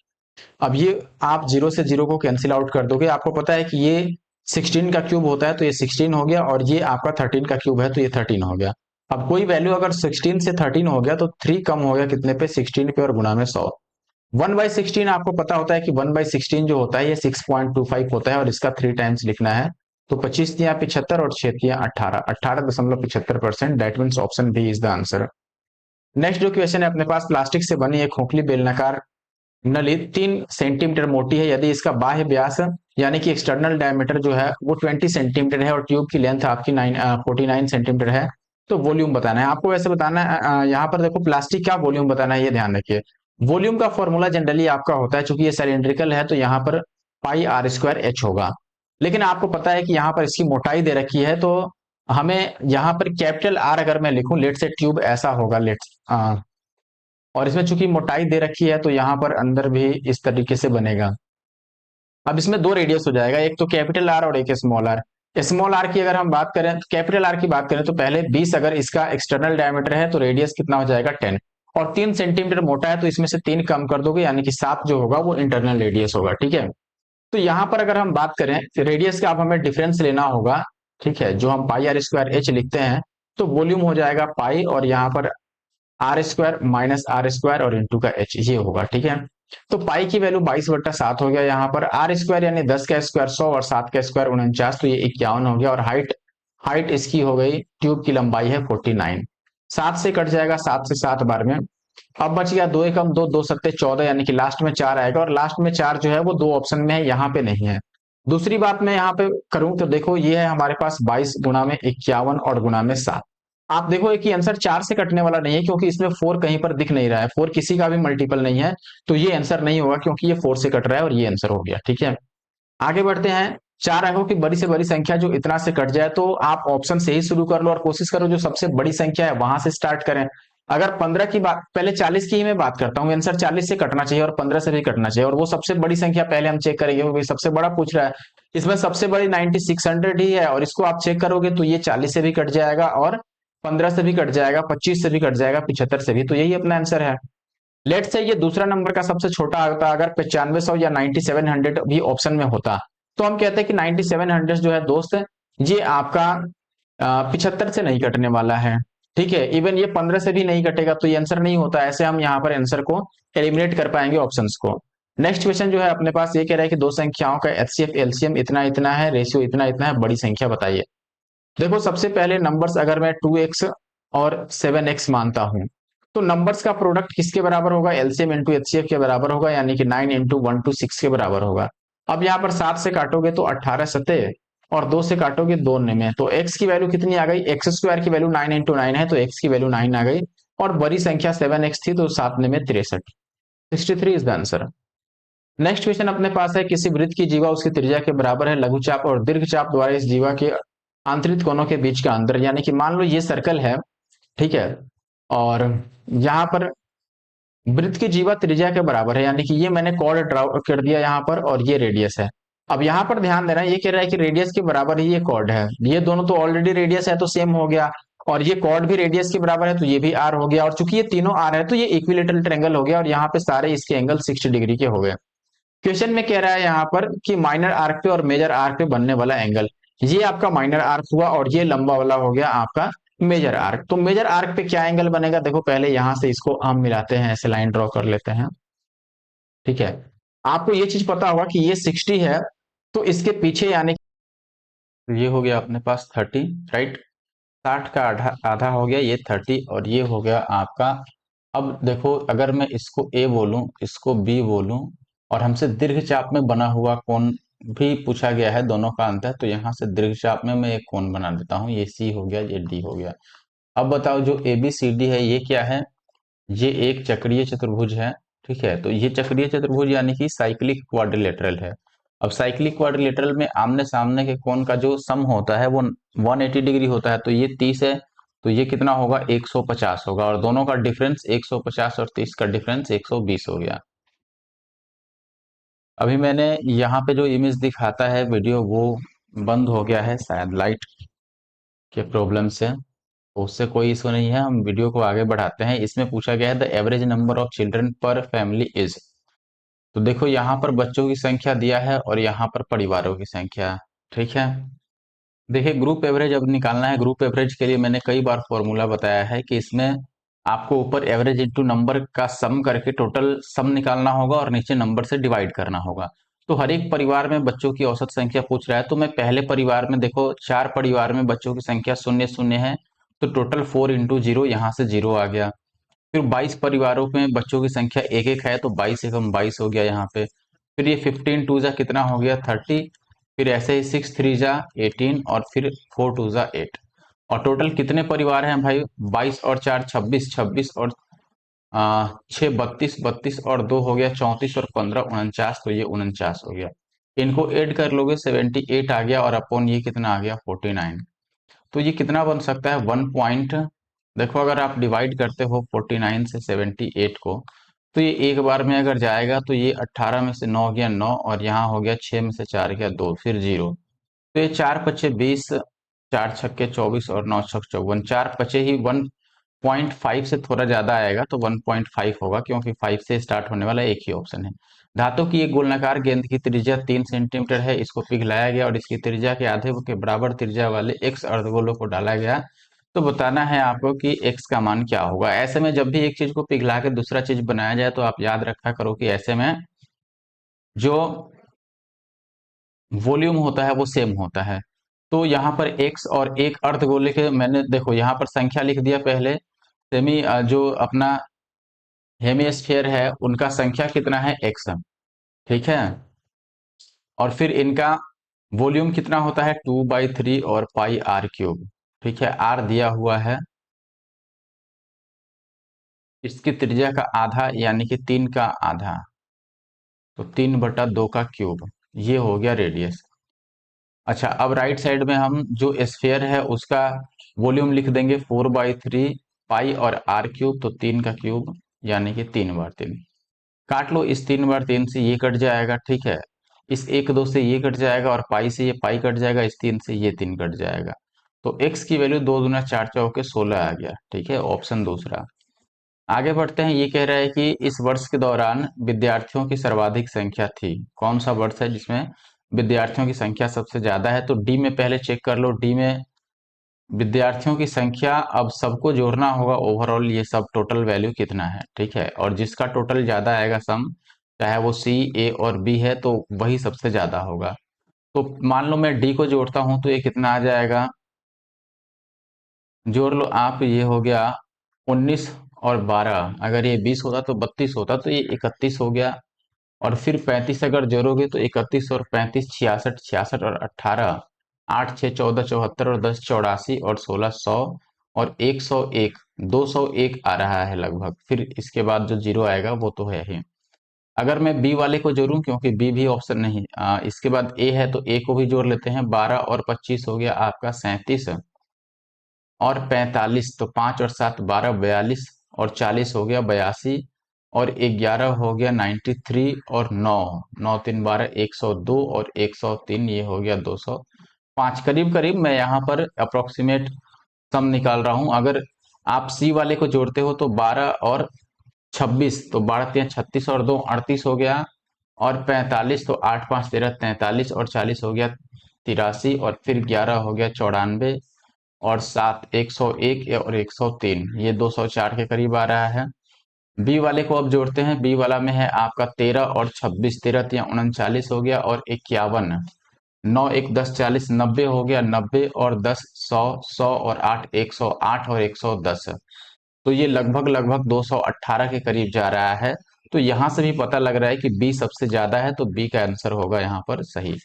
अब ये आप जीरो से जीरो को कैंसिल आउट कर दोगे, आपको पता है कि ये 16 का क्यूब होता है, तो ये 16 हो गया, और ये आपका 13 का क्यूब है, तो ये 13 हो गया। अब कोई वैल्यू अगर 16 से 13 हो गया, तो 3 कम हो गया कितने पे, 16 पे, और गुणा में 100। 1/16 आपको पता होता है कि 1/16 जो होता है ये 6.25 होता है, और इसका 3 टाइम्स लिखना है। तो 25 तिया 75 और 6 तिया 18, 18.75%, that means option B is the answer. Next जो क्वेश्चन है अपने पास, प्लास्टिक से बनी एक खोखली बेलनाकार नली 3 सेंटीमीटर मोटी है, यदि इसका बाह्य व्यास यानी कि एक्सटर्नल डायमीटर जो है वो 20 सेंटीमीटर है, और ट्यूब की लेंथ आपकी 49 सेंटीमीटर है, तो वॉल्यूम बताना है आपको। वैसे बताना है यहाँ पर देखो, प्लास्टिक का वॉल्यूम बताना है, ये ध्यान रखिए। वॉल्यूम का फॉर्मूला जनरली आपका होता है, चूंकि ये सिलेंड्रिकल है, तो यहाँ पर पाई आर स्क्वायर एच होगा। लेकिन आपको पता है कि यहाँ पर इसकी मोटाई दे रखी है, तो हमें यहाँ पर कैपिटल आर अगर मैं लिखूं, लेट से ट्यूब ऐसा होगा, लेट और इसमें चूंकि मोटाई दे रखी है तो यहाँ पर अंदर भी इस तरीके से बनेगा। अब इसमें दो रेडियस हो जाएगा, एक तो कैपिटल आर और एक स्मॉल आर। स्मॉल आर की अगर हम बात करें, कैपिटल आर की बात करें तो पहले 20 अगर इसका एक्सटर्नल डायमीटर है तो रेडियस कितना हो जाएगा 10, और 3 सेंटीमीटर मोटा है तो इसमें से 3 कम कर दोगे, यानी कि 7 जो होगा वो इंटरनल रेडियस होगा। ठीक है, तो यहाँ पर अगर हम बात करें रेडियस का, अब हमें डिफरेंस लेना होगा। ठीक है, जो हम पाई आर स्क्वायर एच लिखते हैं, तो वॉल्यूम हो जाएगा पाई और यहाँ पर r square minus r square और इंटू का एच, ये होगा। ठीक है, तो पाई की वैल्यू 22/7 हो गया। यहाँ पर आर स्क्वायर यानी 10 का स्क्वायर 100 और 7 का स्क्वायर 49, तो ये 51 हो गया। और हाइट हाइट इसकी हो गई, ट्यूब की लंबाई है 49। 7 से कट जाएगा, 7 से 7 बार में। अब बच गया 2 एकम 2, 2 सत्ते 14, यानी कि लास्ट में 4 आएगा, और लास्ट में 4 जो है वो दो ऑप्शन में है, यहाँ पे नहीं है। दूसरी बात मैं यहाँ पे करूं तो देखो ये है हमारे पास 22 गुणा में 51 और गुणा में 7। आप देखो कि आंसर 4 से कटने वाला नहीं है, क्योंकि इसमें 4 कहीं पर दिख नहीं रहा है, 4 किसी का भी मल्टीपल नहीं है, तो ये आंसर नहीं होगा क्योंकि ये 4 से कट रहा है और ये आंसर हो गया। ठीक है, आगे बढ़ते हैं। 4 अंकों की बड़ी से बड़ी संख्या जो इतना से कट जाए, तो आप ऑप्शन से ही शुरू कर लो और कोशिश करो जो सबसे बड़ी संख्या है वहां से स्टार्ट करें। अगर 15 की बात, पहले 40 की ही मैं बात करता हूँ, आंसर 40 से कटना चाहिए और 15 से भी कटना चाहिए, और वो सबसे बड़ी संख्या पहले हम चेक करेंगे, क्योंकि सबसे बड़ा पूछ रहा है। इसमें सबसे बड़ी 9600 ही है, और इसको आप चेक करोगे तो ये 40 से भी कट जाएगा और 15 से भी कट जाएगा, 25 से भी कट जाएगा, 75 से भी, तो यही अपना आंसर है। लेट से ये दूसरा नंबर का सबसे छोटा आता, अगर 9500 या 9700 भी ऑप्शन में होता, तो हम कहते हैं कि 9700 जो है दोस्त, ये आपका 75 से नहीं कटने वाला है। ठीक है, इवन ये 15 से भी नहीं कटेगा, तो ये आंसर नहीं होता। ऐसे हम यहाँ पर आंसर को एलिमिनेट कर पाएंगे ऑप्शंस को। नेक्स्ट क्वेश्चन जो है अपने पास ये कह रहा है कि दो संख्याओं का एचसीएफ एलसीएम इतना इतना है, रेशियो इतना इतना है, बड़ी संख्या बताइए। देखो सबसे पहले नंबर्स अगर मैं 2x और 7x मानता हूं, तो नंबर्स का प्रोडक्ट किसके बराबर होगा, एलसीएम इंटू एचसीएफ के बराबर होगा, यानी कि 9 इंटू 1 टू 6 के बराबर होगा। अब यहाँ पर 7 से काटोगे तो 18 सते, और 2 से काटोगे 2 में, तो x की वैल्यू कितनी आ गई, एक्स स्क्वायर की वैल्यू 9 इंटू 9 है, तो x की वैल्यू 9 आ गई। और बड़ी संख्या 7x थी, तो 7 में 63, 63 is the answer. Next question अपने पास है, किसी वृत्त की जीवा उसकी त्रिज्या के बराबर है, लघुचाप और दीर्घचाप द्वारा इस जीवा के आंतरिक कोनों के बीच का अंतर, यानी कि मान लो ये सर्कल है। ठीक है, और यहाँ पर वृत्त की जीवा त्रिज्या के बराबर है, यानी कि ये मैंने कॉर्ड ड्रा कर दिया यहाँ पर, और ये रेडियस है। अब यहाँ पर ध्यान देना, ये कह रहा है कि रेडियस के बराबर ही ये कॉर्ड है, ये दोनों तो ऑलरेडी रेडियस है तो सेम हो गया, और ये कॉर्ड भी रेडियस के बराबर है तो ये भी आर हो गया, और चूंकि ये तीनों आर है तो ये इक्विलेटरल ट्रायंगल हो गया, और यहाँ पे सारे इसके एंगल 60 डिग्री के हो गए। क्वेश्चन में कह रहा है यहाँ पर कि माइनर आर्क पे और मेजर आर्क पे बनने वाला एंगल, ये आपका माइनर आर्क हुआ और ये लंबा वाला हो गया आपका मेजर आर्क। तो मेजर आर्क पे क्या एंगल बनेगा, देखो पहले यहां से इसको हम मिलाते हैं, ऐसे लाइन ड्रॉ कर लेते हैं। ठीक है, आपको ये चीज पता होगा कि ये 60 है, तो इसके पीछे यानी ये हो गया अपने पास 30, राइट। 60 का आधा आधा हो गया ये 30, और ये हो गया आपका। अब देखो अगर मैं इसको ए बोलूं, इसको बी बोलूं, और हमसे दीर्घचाप में बना हुआ कोण भी पूछा गया है, दोनों का अंतर, तो यहाँ से दीर्घचाप में मैं एक कोण बना देता हूँ, ये सी हो गया, ये डी हो गया। अब बताओ जो ए बी सी डी है ये क्या है, ये एक चक्रीय चतुर्भुज है। ठीक है, तो ये चक्रीय चतुर्भुज यानी कि साइक्लिक क्वाड्रिलेटरल है। अब साइक्लिक क्वाड्रिलेटरल में आमने सामने के कोण का जो सम होता है वो 180 डिग्री होता है, तो ये 30 है, तो ये कितना होगा 150 होगा, और दोनों का डिफरेंस 150 और 30 का डिफरेंस 120 हो गया। अभी मैंने यहाँ पे जो इमेज दिखाता है वीडियो, वो बंद हो गया है शायद लाइट के प्रॉब्लम से, तो उससे कोई इशू नहीं है, हम वीडियो को आगे बढ़ाते हैं। इसमें पूछा गया है the average number of children पर फैमिली इज, तो देखो यहाँ पर बच्चों की संख्या दिया है और यहाँ पर परिवारों की संख्या। ठीक है, देखिए ग्रुप एवरेज अब निकालना है। ग्रुप एवरेज के लिए मैंने कई बार फॉर्मूला बताया है कि इसमें आपको ऊपर एवरेज इंटू नंबर का सम करके टोटल सम निकालना होगा, और नीचे नंबर से डिवाइड करना होगा। तो हर एक परिवार में बच्चों की औसत संख्या पूछ रहा है, तो मैं पहले परिवार में देखो 4 परिवार में बच्चों की संख्या 0 0 है, तो टोटल 4 इंटू 0, यहाँ से 0 आ गया। फिर 22 परिवारों में बच्चों की संख्या 1 1 है, तो 22 एकम 22 हो गया यहाँ पे। फिर ये 15 टू जा कितना हो गया 30, फिर ऐसे ही 6 3 जा 18, और फिर 4 2 जा 8। और टोटल कितने परिवार हैं भाई, 22 और 4 26, 26 और 6 32, 32 और 2 हो गया 34, और 15 49, तो ये 49 हो गया। इनको ऐड कर लोगे 78 आ गया, और अपॉन ये कितना आ गया 49। तो ये कितना बन सकता है 1.5 देखो अगर आप डिवाइड करते हो 49 से 78 को, तो ये एक बार में अगर जाएगा तो ये 18 में से 9 गया 9, और यहाँ हो गया 6 में से 4 गया 2, फिर जीरो। तो ये 4 पचे 20, 4 छक्के 24 और 9 छक 54, 4 पचे ही 1.5 से थोड़ा ज्यादा आएगा, तो 1.5 होगा, क्योंकि 5 से स्टार्ट होने वाला एक ही ऑप्शन है। धातु की एक गोलाकार गेंद की त्रिज्या 3 सेंटीमीटर है, इसको पिघलाया गया और इसकी त्रिज्या के आधे के बराबर त्रिज्या वाले एक्स अर्धगोलों को डाला गया। तो बताना है आपको कि एक्स का मान क्या होगा। ऐसे में जब भी एक चीज को पिघला के दूसरा चीज बनाया जाए, तो आप याद रखा करो कि ऐसे में जो वॉल्यूम होता है वो सेम होता है। तो यहाँ पर एक्स और एक अर्धगोले के, मैंने देखो यहाँ पर संख्या लिख दिया पहले। सेमी जो अपना हेमिस्फेयर है उनका संख्या कितना है, एक्स। ठीक है। और फिर इनका वॉल्यूम कितना होता है, 2/3 और पाई आर क्यूब। ठीक है, आर दिया हुआ है। इसकी त्रिज्या का आधा यानी कि 3 का आधा, तो 3/2 का क्यूब, ये हो गया रेडियस। अच्छा, अब राइट साइड में हम जो स्फेयर है उसका वॉल्यूम लिख देंगे 4/3 पाई और आर क्यूब, तो 3 का क्यूब यानी कि 3/3। काट लो, इस 3/3 से ये कट जाएगा। ठीक है, इस 1 2 से ये कट जाएगा, और पाई से ये पाई कट जाएगा, इस 3 से ये 3 कट जाएगा। तो x की वैल्यू 2 दूना 4 चौके 16 आ गया। ठीक है, ऑप्शन दूसरा। आगे बढ़ते हैं। ये कह रहा है कि इस वर्ष के दौरान विद्यार्थियों की सर्वाधिक संख्या थी। कौन सा वर्ष है जिसमें विद्यार्थियों की संख्या सबसे ज्यादा है? तो डी में पहले चेक कर लो। डी में विद्यार्थियों की संख्या, अब सबको जोड़ना होगा ओवरऑल, ये सब टोटल वैल्यू कितना है। ठीक है, और जिसका टोटल ज्यादा आएगा सम, चाहे वो सी, ए और बी है, तो वही सबसे ज्यादा होगा। तो मान लो मैं डी को जोड़ता हूं, तो ये कितना आ जाएगा, जोड़ लो आप। ये हो गया 19 और 12, अगर ये 20 होता तो 32 होता, तो ये 31 हो गया। और फिर 35 अगर जोड़ोगे तो 31 और 35 66, 66 और 18, 8 6 14 74 और 10 84 और 16 100 और 101, 201 आ रहा है लगभग। फिर इसके बाद जो जीरो आएगा वो तो है ही। अगर मैं बी वाले को जोड़ूं, क्योंकि बी भी ऑप्शन नहीं, इसके बाद ए है तो ए को भी जोड़ लेते हैं। 12 और 25 हो गया आपका 37 और 45, तो 5 और 7 12, 42 और 40 हो गया 82 और 11 हो गया 93 और 9, 9 3 12, 102 और 103, ये हो गया 205। करीब करीब मैं यहाँ पर अप्रोक्सीमेट सम निकाल रहा हूं। अगर आप सी वाले को जोड़ते हो तो 12 और 26, तो 12 3 36 और 2 38 हो गया, और 45 तो 8 5 13 43 और 40 हो गया 83, और फिर 11 हो गया 94 और 7 101 और 103, ये 204 के करीब आ रहा है। बी वाले को अब जोड़ते हैं। बी वाला में है आपका 13 और 26, 13 3 39 हो गया और 51, 9 1 10 40 90 हो गया, 90 और 10 100, 100 और 8 108 और 110, तो ये लगभग लगभग 218 के करीब जा रहा है। तो यहां से भी पता लग रहा है कि बी सबसे ज्यादा है, तो बी का आंसर होगा यहाँ पर सही।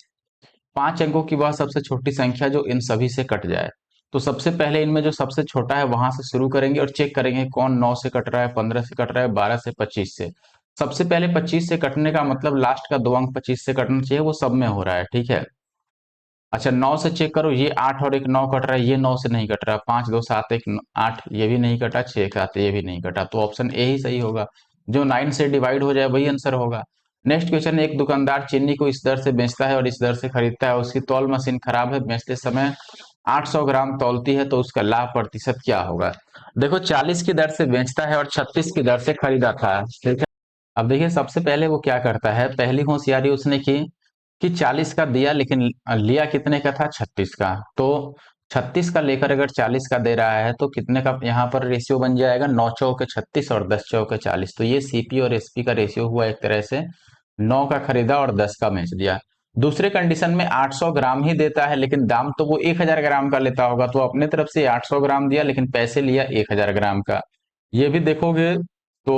5 अंकों की वह सबसे छोटी संख्या जो इन सभी से कट जाए। तो सबसे पहले इनमें जो सबसे छोटा है वहां से शुरू करेंगे और चेक करेंगे कौन 9 से कट रहा है, 15 से कट रहा है, 12 से, 25 से। सबसे पहले 25 से कटने का मतलब लास्ट का 2 अंक 25 से कटना चाहिए, वो सब में हो रहा है। ठीक है। अच्छा, 9 से चेक करो, ये 8 और एक 9 कट रहा है, ये 9 से नहीं कट रहा। 5 2 7 1 8, ये भी नहीं कटा। 6 7 ये भी नहीं कटा, तो ऑप्शन ए ही सही होगा। जो 9 से डिवाइड हो जाए वही आंसर होगा। नेक्स्ट क्वेश्चन, एक दुकानदार चीनी को इस दर से बेचता है और इस दर से खरीदता है। उसकी तौल मशीन खराब है, बेचते समय 800 ग्राम तौलती है, तो उसका लाभ प्रतिशत क्या होगा? देखो, 40 की दर से बेचता है और 36 की दर से खरीदा था। ठीक है। अब देखिए, सबसे पहले वो क्या करता है, पहली होशियारी उसने की कि 40 का दिया, लेकिन लिया कितने का था, 36 का। तो 36 का लेकर अगर 40 का दे रहा है, तो कितने का यहाँ पर रेशियो बन जाएगा, 9 चौके 36 और 10 चौके 40। तो ये सीपी और एसपी का रेशियो हुआ एक तरह से। 9 का खरीदा और 10 का बेच दिया। दूसरे कंडीशन में 800 ग्राम ही देता है, लेकिन दाम तो वो 1000 ग्राम का लेता होगा, तो अपने तरफ से 800 ग्राम दिया, लेकिन पैसे लिया 1000 ग्राम का। ये भी देखोगे तो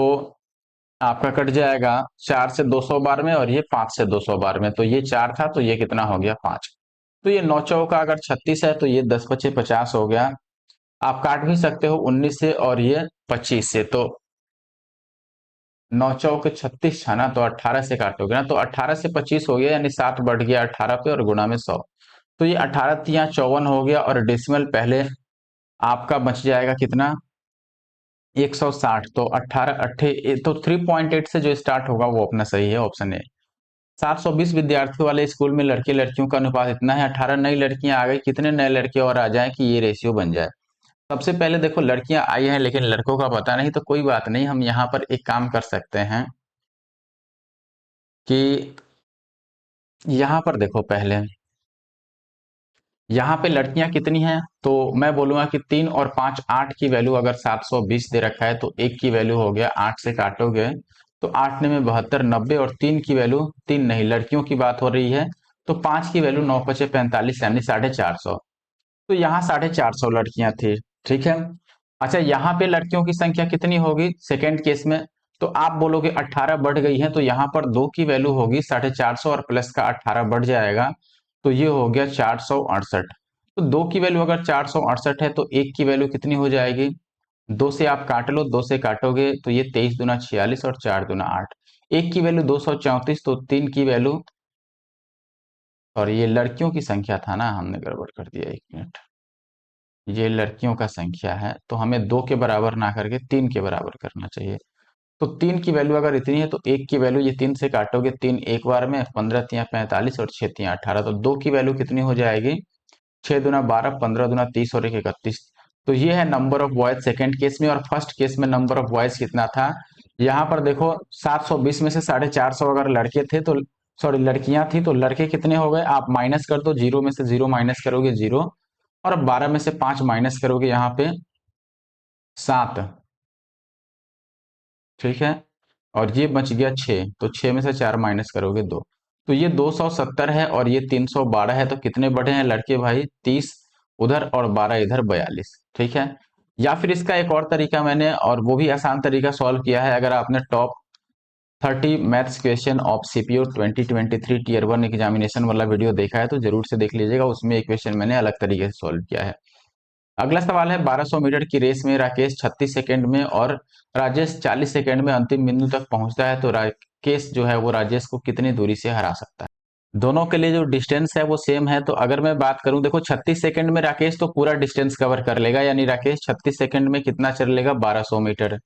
आपका कट जाएगा 4 से 200 बार में, और ये 5 से 200 बार में। तो ये 4 था, तो ये कितना हो गया, 5। तो ये 9 चौका अगर 36 है, तो ये 10 पचे 50 हो गया। आप काट भी सकते हो 19 से और ये 25 से, तो 9 चौके 36 था ना, तो 18 से काटोगे ना, तो 18 से 25 हो गया, यानी 7 बढ़ गया 18 पे और गुणा में 100। तो ये 18 तिया 54 हो गया, और डेसिमल पहले आपका बच जाएगा कितना, 160, तो 18 अट्ठे तो 3.8 से जो स्टार्ट होगा वो अपना सही है, ऑप्शन ए। 720 विद्यार्थियों वाले स्कूल में लड़के लड़कियों का अनुपात इतना है, 18 नई लड़कियां आ गई, कितने नए लड़के और आ जाएं कि ये रेशियो बन जाए। सबसे पहले देखो लड़कियां आई हैं लेकिन लड़कों का पता नहीं, तो कोई बात नहीं, हम यहाँ पर एक काम कर सकते हैं कि यहाँ पर देखो पहले यहाँ पे लड़कियां कितनी हैं, तो मैं बोलूंगा कि 3 और 5 8 की वैल्यू, अगर 720 दे रखा है तो 1 की वैल्यू हो गया, 8 से काटोगे तो 8 ने में 72 90, और 3 की वैल्यू, 3 नहीं लड़कियों की बात हो रही है, तो 5 की वैल्यू 9 पचे 45 यानी 450। तो यहाँ 450 लड़कियां थी, ठीक है। अच्छा यहाँ पे लड़कियों की संख्या कितनी होगी सेकेंड केस में, तो आप बोलोगे 18 बढ़ गई है, तो यहाँ पर 2 की वैल्यू होगी 450 और प्लस का 18 बढ़ जाएगा, तो ये हो गया 468। तो 2 की वैल्यू अगर 468 है तो 1 की वैल्यू कितनी हो जाएगी, 2 से आप काट लो, 2 से काटोगे तो ये 23 दूना 46 और 4 दूना 8। 1 की वैल्यू 234, तो 3 की वैल्यू, और ये लड़कियों की संख्या था ना, हमने गड़बड़ कर दिया, 1 मिनट, ये लड़कियों का संख्या है, तो हमें 2 के बराबर ना करके 3 के बराबर करना चाहिए। तो 3 की वैल्यू अगर इतनी है तो 1 की वैल्यू, ये 3 से काटोगे, 3 एक बार में, 15 तिया 45 और 6 तिया 18, तो 2 की वैल्यू कितनी हो जाएगी, 6 दूना 12, 15 दूना 30 और 1 31। तो ये है number of boys second case में, और फर्स्ट केस में नंबर ऑफ बॉयज कितना था, यहाँ पर देखो 720 में से 450 अगर लड़के थे तो, सॉरी लड़कियां थी, तो लड़के कितने हो गए, आप माइनस कर दो, 0 में से 0 माइनस करोगे 0, और 12 में से 5 माइनस करोगे यहाँ पे 7, ठीक है, और ये बच गया 6, तो 6 में से 4 माइनस करोगे 2, तो ये 270 है और ये 312 है, तो कितने बढ़े हैं लड़के भाई, 30 उधर और 12 इधर, 42, ठीक है। या फिर इसका एक और तरीका मैंने, और वो भी आसान तरीका सॉल्व किया है, अगर आपने top 30 maths question of CPU 2023 tier 1 examination वाला वीडियो देखा है तो जरूर से देख लीजिएगा, उसमें एक क्वेश्चन मैंने अलग तरीके से सॉल्व किया है। अगला सवाल है, 1200 मीटर की रेस में राकेश 36 सेकंड में और राजेश 40 सेकंड में अंतिम बिंदु तक पहुंचता है, तो राकेश जो है वो राजेश को कितनी दूरी से हरा सकता है। दोनों के लिए जो डिस्टेंस है वो सेम है, तो अगर मैं बात करूं, देखो 36 सेकंड में राकेश तो पूरा डिस्टेंस कवर कर लेगा, यानी राकेश 36 सेकंड में कितना चल लेगा, 1200 मीटर।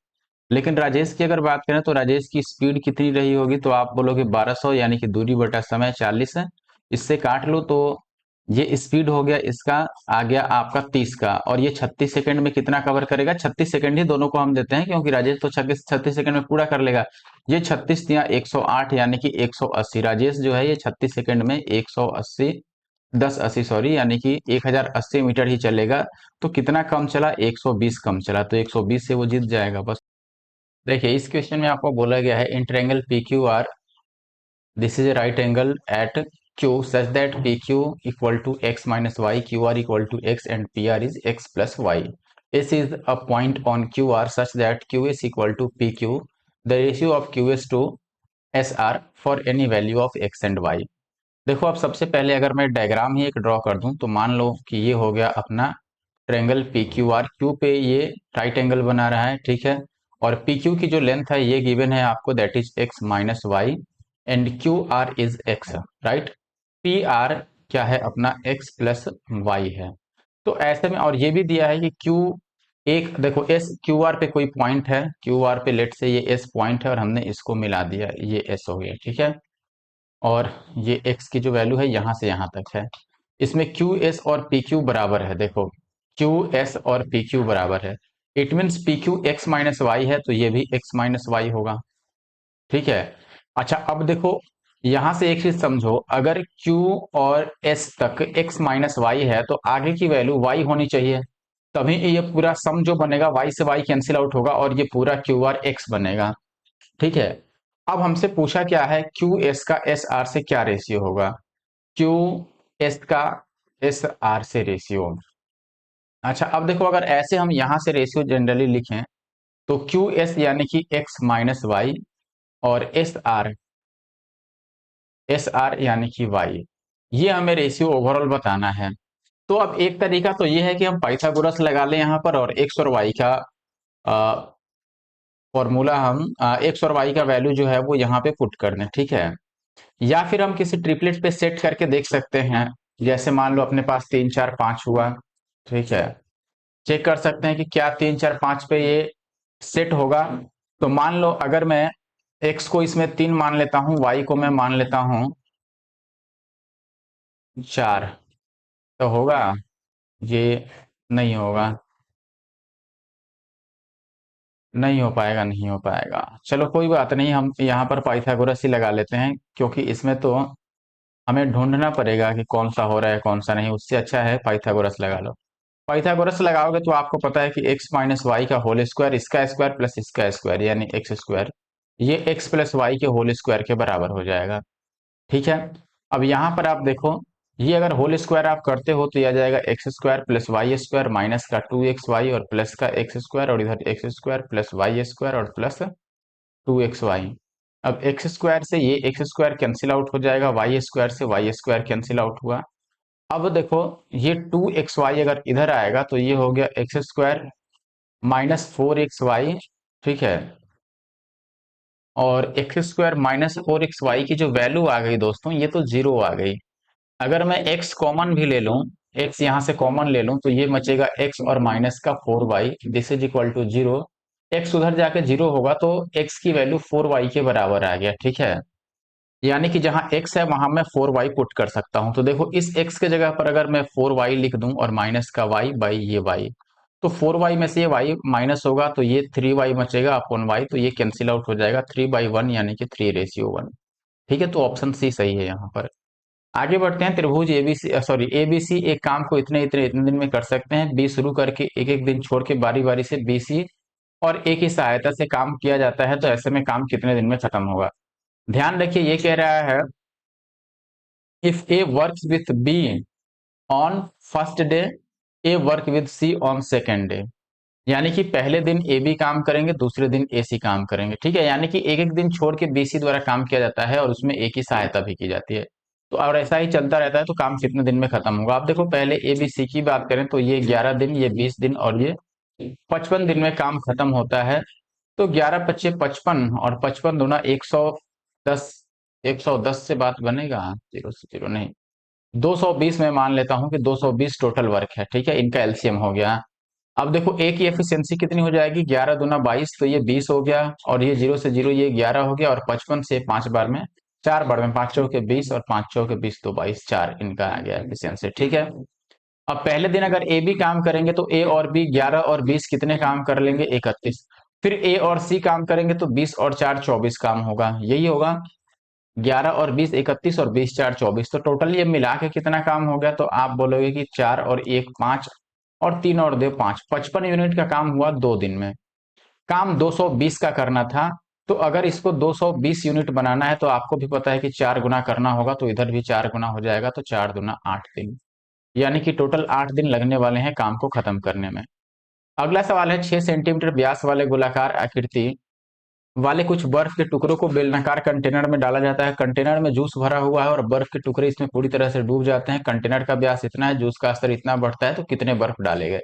लेकिन राजेश की अगर बात करें तो राजेश की स्पीड कितनी रही होगी, तो आप बोलोगे 1200, यानी कि दूरी बटा समय 40 है, इससे काट लो, तो ये स्पीड हो गया इसका, आ गया आपका 30 का, और ये 36 सेकंड में कितना कवर करेगा, 36 सेकंड ही दोनों को हम देते हैं क्योंकि राजेश तो 36 सेकंड में पूरा कर लेगा। ये 36 या 108 यानी कि 180, राजेश जो है ये 36 सेकंड में 180, 1080 सॉरी, यानी कि 1080 मीटर ही चलेगा। तो कितना कम चला, 120 कम चला, तो 120 से वो जीत जाएगा बस। देखिए इस क्वेश्चन में आपको बोला गया है, in triangle P Q R, this is a right angle at Q such that PQ equal to x minus y, QR equal to x and PR is x plus y. S is a point on QR such that QS equal to PQ. The ratio of QS to SR for any value of x and y. देखो अब सबसे पहले अगर मैं डायग्राम ही एक ड्रॉ कर दूं, तो मान लो कि ये हो गया अपना triangle P Q are, Q पे ये राइट एंगल बना रहा है, ठीक है, और पी क्यू की जो लेंथ है ये गिवन है आपको, that is x minus y, and Q R is x, right. P R क्या है अपना, एक्स प्लस वाई है। तो ऐसे में, और ये भी दिया है कि क्यू, एक देखो एस, क्यू आर पे कोई पॉइंट है, क्यू आर पे लेट से ये एस पॉइंट है और हमने इसको मिला दिया, ये एस हो गया, ठीक है, और ये x की जो वैल्यू है यहां से यहां तक है। इसमें क्यू एस और पी क्यू बराबर है, देखो क्यू एस और पी क्यू बराबर है, it means P Q x minus y है, तो ये भी एक्स माइनस वाई होगा, ठीक है। अच्छा अब देखो यहां से एक चीज समझो, अगर Q और S तक x माइनस वाई है तो आगे की वैल्यू y होनी चाहिए, तभी ये पूरा सम जो बनेगा y से y कैंसिल आउट होगा और ये पूरा क्यू आर x बनेगा, ठीक है। अब हमसे पूछा क्या है, क्यू एस का एस आर से क्या रेशियो होगा, क्यू एस का एस आर से रेशियो। अच्छा अब देखो अगर ऐसे हम यहां से रेशियो जनरली लिखें, तो क्यू एस यानी कि एक्स माइनस वाई, और एस आर यानी कि वाई, ये हमें रेशियो ओवरऑल बताना है। तो अब एक तरीका तो ये है कि हम पाइथागोरस लगा लें यहाँ पर, और एक्स और वाई का फॉर्मूला हम एक्स और वाई का वैल्यू जो है वो यहाँ पे पुट कर दें, ठीक है। या फिर हम किसी ट्रिपलेट पे सेट करके देख सकते हैं, जैसे मान लो अपने पास 3 4 5 हुआ, ठीक है, चेक कर सकते हैं कि क्या 3 4 5 पे ये सेट होगा। तो मान लो अगर मैं x को इसमें 3 मान लेता हूं, y को मैं मान लेता हूं 4, तो होगा? ये नहीं होगा, नहीं हो पाएगा, नहीं हो पाएगा। चलो कोई बात नहीं, हम यहाँ पर पाइथागोरस ही लगा लेते हैं, क्योंकि इसमें तो हमें ढूंढना पड़ेगा कि कौन सा हो रहा है कौन सा नहीं। उससे अच्छा है पाइथागोरस लगा लो। पाइथागोरस लगाओगे तो आपको पता है कि x माइनस वाई का होल स्क्वायर, इसका स्क्वायर प्लस इसका स्क्वायर यानी एक्स स्क्वायर, ये x प्लस वाई के होल स्क्वायर के बराबर हो जाएगा। ठीक है। अब यहाँ पर आप देखो, ये अगर होल स्क्वायर आप करते हो तो यह आ जाएगा x square plus y square minus का 2xy और प्लस का एक्स स्क्वायर, और इधर x square plus y square और प्लस 2xy। अब एक्स स्क्वायर से ये एक्स स्क्वायर कैंसिल आउट हो जाएगा, वाई स्क्वायर से वाई स्क्वायर कैंसिल आउट हुआ। अब देखो, ये 2xy अगर इधर आएगा तो ये हो गया एक्स स्क्वायर माइनस 4xy। ठीक है। और एक्स स्क्वायर माइनस 4xy की जो वैल्यू आ गई दोस्तों, ये तो जीरो आ गई। अगर मैं x कॉमन भी ले लूं, x यहां से कॉमन ले लूं, तो ये बचेगा x और माइनस का 4y, this is equal to zero. x उधर जाके जीरो होगा तो x की वैल्यू 4y के बराबर आ गया। ठीक है। यानी कि जहां x है वहां मैं 4y पुट कर सकता हूं। तो देखो, इस x के जगह पर अगर मैं 4y लिख दूं और माइनस का y बाई ये y, तो 4y में से ये y माइनस होगा तो ये 3y बचेगा अपॉन y, तो ये कैंसिल आउट हो जाएगा 3/1 यानी कि 3:1। ठीक है। तो ऑप्शन सी सही है यहाँ पर। आगे बढ़ते हैं। त्रिभुज एबीसी, सॉरी एबीसी एक काम को इतने इतने इतने दिन में कर सकते हैं। बी शुरू करके एक एक दिन छोड़ के बारी बारी से बीसी और ए की सहायता से काम किया जाता है, तो ऐसे में काम कितने दिन में खत्म होगा? ध्यान रखिए, ये कह रहा है if A works with B on first day, A work with C on second day. यानी कि पहले दिन ए बी काम करेंगे, दूसरे दिन ए सी काम करेंगे। ठीक है। यानी कि एक एक दिन छोड़ के बी सी द्वारा काम किया जाता है और उसमें ए की सहायता भी की जाती है। तो और ऐसा ही चलता रहता है, तो काम कितने दिन में खत्म होगा? आप देखो, पहले ए बी सी की बात करें तो ये 11 दिन, ये 20 दिन और ये 55 दिन में काम खत्म होता है। तो 11×5 = 55 और 55×2 = 110। 110 से बात बनेगा? जीरो से जीरो नहीं, 220 में मान लेता हूं कि 220 टोटल वर्क है। ठीक है। इनका एलसीएम हो गया। अब देखो, ए की एफिशिएंसी कितनी हो जाएगी? 11×2 = 22, तो ये 20 हो गया, और ये जीरो से जीरो ये 11 हो गया, और 55 से 5 बार में, 4 बार में, 5 चौके 20 और 5 चौके 20 तो 22, 4 इनका आ गया एफिशिएंसी। ठीक है। अब पहले दिन अगर ए बी काम करेंगे तो ए और बी 11 और 20 कितने काम कर लेंगे? 31। फिर ए और सी काम करेंगे तो 20 और 4 24 काम होगा, यही होगा। 11 और 20 31 और 20 4 24, तो टोटल ये मिला के कितना काम हो गया? तो आप बोलोगे कि 4 और 1 5 और 3 और 2 5, 55 यूनिट का काम हुआ 2 दिन में। काम 220 का करना था, तो अगर इसको 220 यूनिट बनाना है तो आपको भी पता है कि 4 गुना करना होगा, तो इधर भी 4 गुना हो जाएगा, तो 4×2 = 8 दिन। यानी कि टोटल 8 दिन लगने वाले हैं काम को खत्म करने में। अगला सवाल है, 6 सेंटीमीटर व्यास वाले गोलाकार आकृति वाले कुछ बर्फ के टुकड़ों को बेलनाकार कंटेनर में डाला जाता है। कंटेनर में जूस भरा हुआ है और बर्फ के टुकड़े इसमें पूरी तरह से डूब जाते हैं। कंटेनर का व्यास इतना है, जूस का स्तर इतना बढ़ता है, तो कितने बर्फ डाले गए?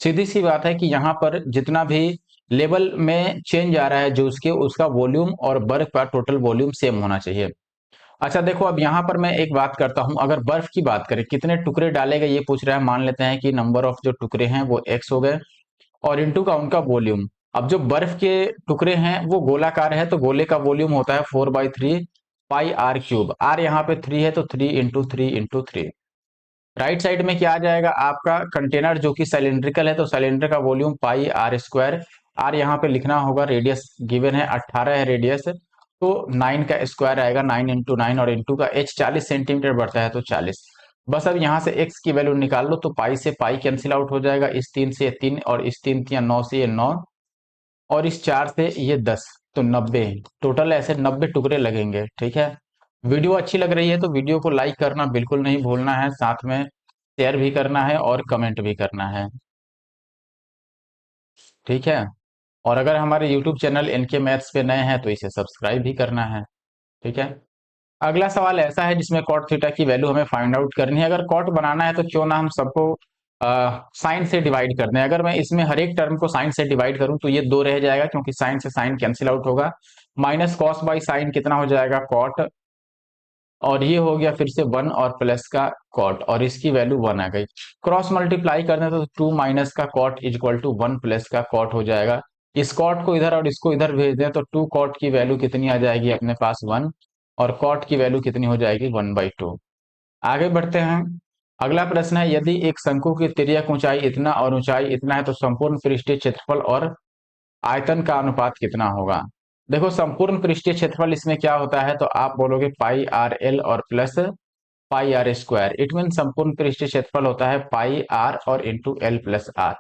सीधी सी बात है कि यहाँ पर जितना भी लेवल में चेंज आ रहा है जूस के, उसका वॉल्यूम और बर्फ का टोटल वॉल्यूम सेम होना चाहिए। अच्छा देखो, अब यहाँ पर मैं एक बात करता हूं, अगर बर्फ की बात करें कितने टुकड़े डाले गए ये पूछ रहा है। मान लेते हैं कि नंबर ऑफ जो टुकड़े हैं वो x हो गए, और इनटू का उनका वॉल्यूम। अब जो बर्फ के टुकड़े हैं वो गोलाकार है, तो गोले का वॉल्यूम होता है 4/3 πr³। r यहाँ पे 3 है, तो 3 × 3 × 3। राइट साइड में क्या आ जाएगा? आपका कंटेनर जो कि सिलेंड्रिकल है, तो सिलेंडर का वॉल्यूम πr²। r यहाँ पे लिखना होगा, रेडियस गिवन है 18 है रेडियस, तो 9 का स्क्वायर आएगा, 9 × 9, और इंटू का h 40 सेंटीमीटर बढ़ता है तो 40। बस अब यहाँ से x की वैल्यू निकाल लो, तो पाई से पाई कैंसिल आउट हो जाएगा, इस 3 से 3 और इस 3×3 = 9 से ये 9 और इस 4 से ये 10, तो 90। टोटल ऐसे 90 टुकड़े लगेंगे। ठीक है। वीडियो अच्छी लग रही है तो वीडियो को लाइक करना बिल्कुल नहीं भूलना है, साथ में शेयर भी करना है और कमेंट भी करना है। ठीक है। और अगर हमारे YouTube चैनल एनके मैथ्स पे नए हैं तो इसे सब्सक्राइब भी करना है। ठीक है। अगला सवाल ऐसा है जिसमें कॉट थीटा की वैल्यू हमें फाइंड आउट करनी है। अगर कॉट बनाना है तो क्यों ना हम सबको साइन से डिवाइड कर दें। अगर मैं इसमें हर एक टर्म को साइन से डिवाइड करूं तो ये 2 रह जाएगा, क्योंकि साइन से साइन कैंसिल आउट होगा। माइनस कॉस बाई साइन कितना हो जाएगा? कॉट, और ये हो गया फिर से 1 और प्लस का कॉट, और इसकी वैल्यू 1 आ गई। क्रॉस मल्टीप्लाई करने तो 2 माइनस का cot is equal to 1 plus का कॉट हो जाएगा। इस कॉट को इधर और इसको इधर भेज दें तो 2 कॉट की वैल्यू कितनी आ जाएगी अपने पास 1, और कॉट की वैल्यू कितनी हो जाएगी 1/2। आगे बढ़ते हैं। अगला प्रश्न है, यदि एक शंकु की तिर्यक ऊंचाई इतना और ऊंचाई इतना है तो संपूर्ण पृष्ठीय क्षेत्रफल और आयतन का अनुपात कितना होगा। देखो संपूर्ण पृष्ठीय क्षेत्रफल इसमें क्या होता है, तो आप बोलोगे पाई आर एल और plus pi r square. It mean संपूर्ण पृष्ठीय क्षेत्रफल होता है पाई आर और इंटू एल प्लस आर,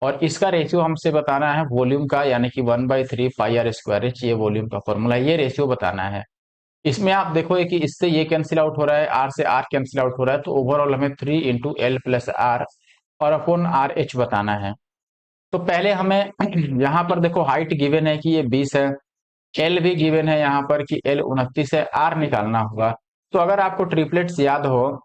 और इसका रेशियो हमसे बताना है वॉल्यूम का, यानी कि 1/3 पाई आर स्क्वायर एच, ये वॉल्यूम का फॉर्मूला, ये रेशियो बताना है। इसमें आप देखोगे कि इससे ये कैंसिल आउट हो रहा है, आर से आर कैंसिल आउट हो रहा है, तो ओवरऑल हमें 3 इंटू एल प्लस आर और अपॉन आर एच बताना है। तो पहले हमें यहाँ पर देखो हाइट गिवन है कि ये 20 है, एल भी गिवन है यहाँ पर कि एल 29 है, आर निकालना होगा। तो अगर आपको ट्रिपलेट्स याद हो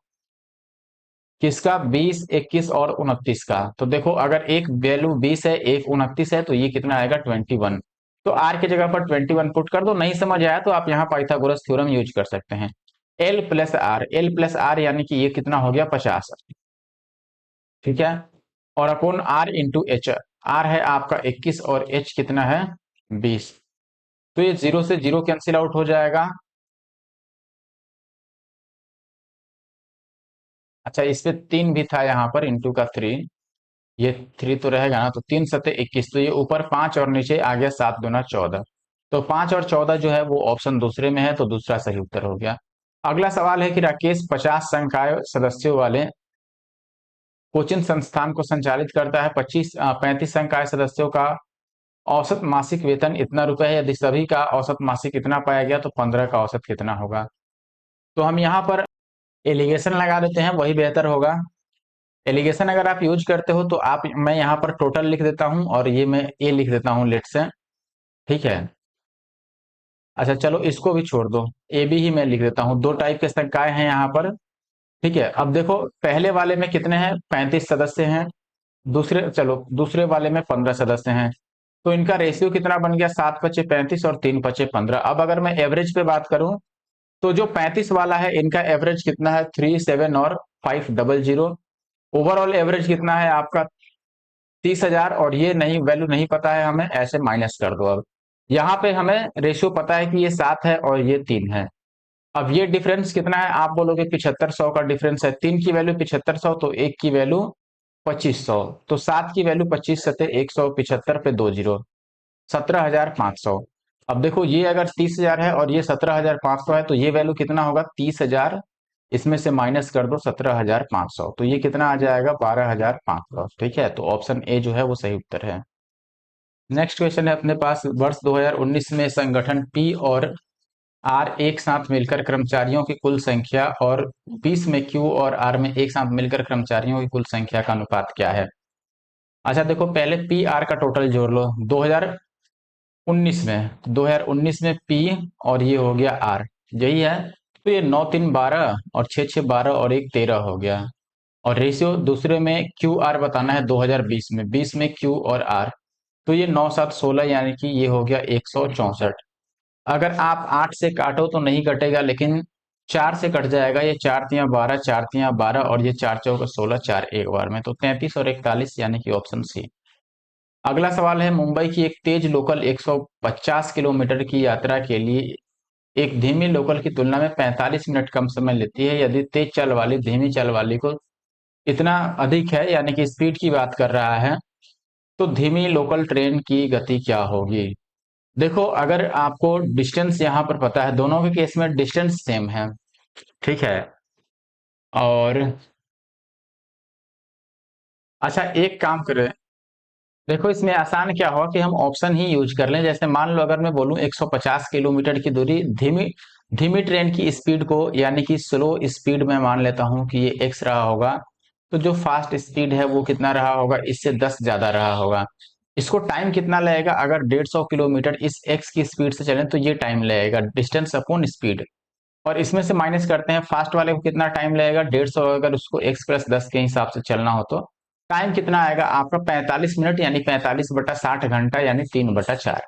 किसका, 20, 21 और 29 का, तो देखो अगर एक वैल्यू 20 है एक 29 है तो ये कितना आएगा 21। तो आर की जगह पर 21 पुट कर दो। नहीं समझ आया तो आप यहाँ पाइथागोरस थ्योरम यूज कर सकते हैं। L plus r, l plus r यानी कि ये कितना हो गया 50, ठीक है, और upon r into h, r है आपका 21 और एच कितना है 20। तो ये जीरो से जीरो कैंसिल आउट हो जाएगा। अच्छा इस पे 3 भी था यहाँ पर इंटू का 3, ये 3 तो रहेगा ना, तो 3 × 7 = 21, तो ये ऊपर 5 और नीचे आ गया 7×2 = 14। तो 5 और 14 जो है वो ऑप्शन दूसरे में है, तो दूसरा सही उत्तर हो गया। अगला सवाल है कि राकेश 50 संकाय सदस्यों वाले कोचिंग संस्थान को संचालित करता है। 35 संकाय सदस्यों का औसत मासिक वेतन इतना रुपए है। यदि सभी का औसत मासिक इतना पाया गया तो 15 का औसत कितना होगा। तो हम यहाँ पर एलिगेशन लगा देते हैं, वही बेहतर होगा। एलिगेशन अगर आप यूज करते हो तो आप, मैं यहाँ पर टोटल लिख देता हूँ और ये मैं ए लिख देता हूँ लेट से, ठीक है। अच्छा चलो इसको भी छोड़ दो, ए बी ही मैं लिख देता हूँ। दो टाइप के संकाय हैं यहाँ पर, ठीक है। अब देखो पहले वाले में कितने हैं 35 सदस्य हैं, दूसरे, चलो दूसरे वाले में 15 सदस्य हैं। तो इनका रेशियो कितना बन गया, 7×5 = 35 और 3×5 = 15। अब अगर मैं एवरेज पे बात करूं तो जो 35 वाला है इनका एवरेज कितना है 3, 7 और 500। ओवरऑल एवरेज कितना है आपका 30,000, और ये नहीं वैल्यू नहीं पता है हमें, ऐसे माइनस कर दो। अब यहाँ पे हमें रेशियो पता है कि ये 7 है और ये 3 है। अब ये डिफरेंस कितना है, आप बोलोगे 7500 का डिफरेंस है। 3 की वैल्यू 7500, तो 1 की वैल्यू 2500, तो 7 की वैल्यू 25 सते 175 पे 2 जीरो, 17,500। अब देखो ये अगर 30,000 है और ये 17,500 है तो ये वैल्यू कितना होगा 30,000, इसमें से माइनस कर दो 17,500, तो ये कितना आ जाएगा 12,500, ठीक है। तो ऑप्शन ए जो है वो सही उत्तर है। नेक्स्ट क्वेश्चन है अपने पास, वर्ष 2019 में संगठन पी और आर एक साथ मिलकर कर्मचारियों की कुल संख्या और 20 में क्यू और आर में एक साथ मिलकर कर्मचारियों की कुल संख्या का अनुपात क्या है। अच्छा देखो पहले पी आर का टोटल जोड़ लो। 2019 में, 2019 में पी और ये हो गया आर, यही है। तो ये 9, 3, 12 और 6, 6, 12 और 1, 13 हो गया। और रेशियो दूसरे में क्यू आर बताना है 2020 में, 20 में क्यू और आर, तो ये 9, 7, 16 यानी कि ये हो गया 164। अगर आप 8 से काटो तो नहीं कटेगा, लेकिन 4 से कट जाएगा। ये 4×3 = 12, 4×3 = 12 और ये 4×4 = 16, 4 एक बार में, तो 33 और 41 यानी कि ऑप्शन सी। अगला सवाल है, मुंबई की एक तेज लोकल 150 किलोमीटर की यात्रा के लिए एक धीमी लोकल की तुलना में 45 मिनट कम समय लेती है। यदि तेज चाल वाली धीमी चाल वाली को इतना अधिक है, यानी कि स्पीड की बात कर रहा है, तो धीमी लोकल ट्रेन की गति क्या होगी। देखो अगर आपको डिस्टेंस यहाँ पर पता है, दोनों के केस में डिस्टेंस सेम है, ठीक है। और अच्छा एक काम करें, देखो इसमें आसान क्या होगा कि हम ऑप्शन ही यूज कर लें। जैसे मान लो अगर मैं बोलूं 150 किलोमीटर की दूरी, धीमी धीमी ट्रेन की स्पीड को, यानी कि स्लो स्पीड में मान लेता हूं कि ये x रहा होगा, तो जो फास्ट स्पीड है वो कितना रहा होगा, इससे 10 ज्यादा रहा होगा। इसको टाइम कितना लगेगा, अगर 150 किलोमीटर इस x की स्पीड से चलें तो ये टाइम लगेगा, डिस्टेंस अपॉन स्पीड। और इसमें से माइनस करते हैं, फास्ट वाले को कितना टाइम लगेगा 150, अगर उसको x+10 के हिसाब से चलना हो तो टाइम कितना आएगा आपका 45 मिनट, यानी 45/60 घंटा, यानी 3/4।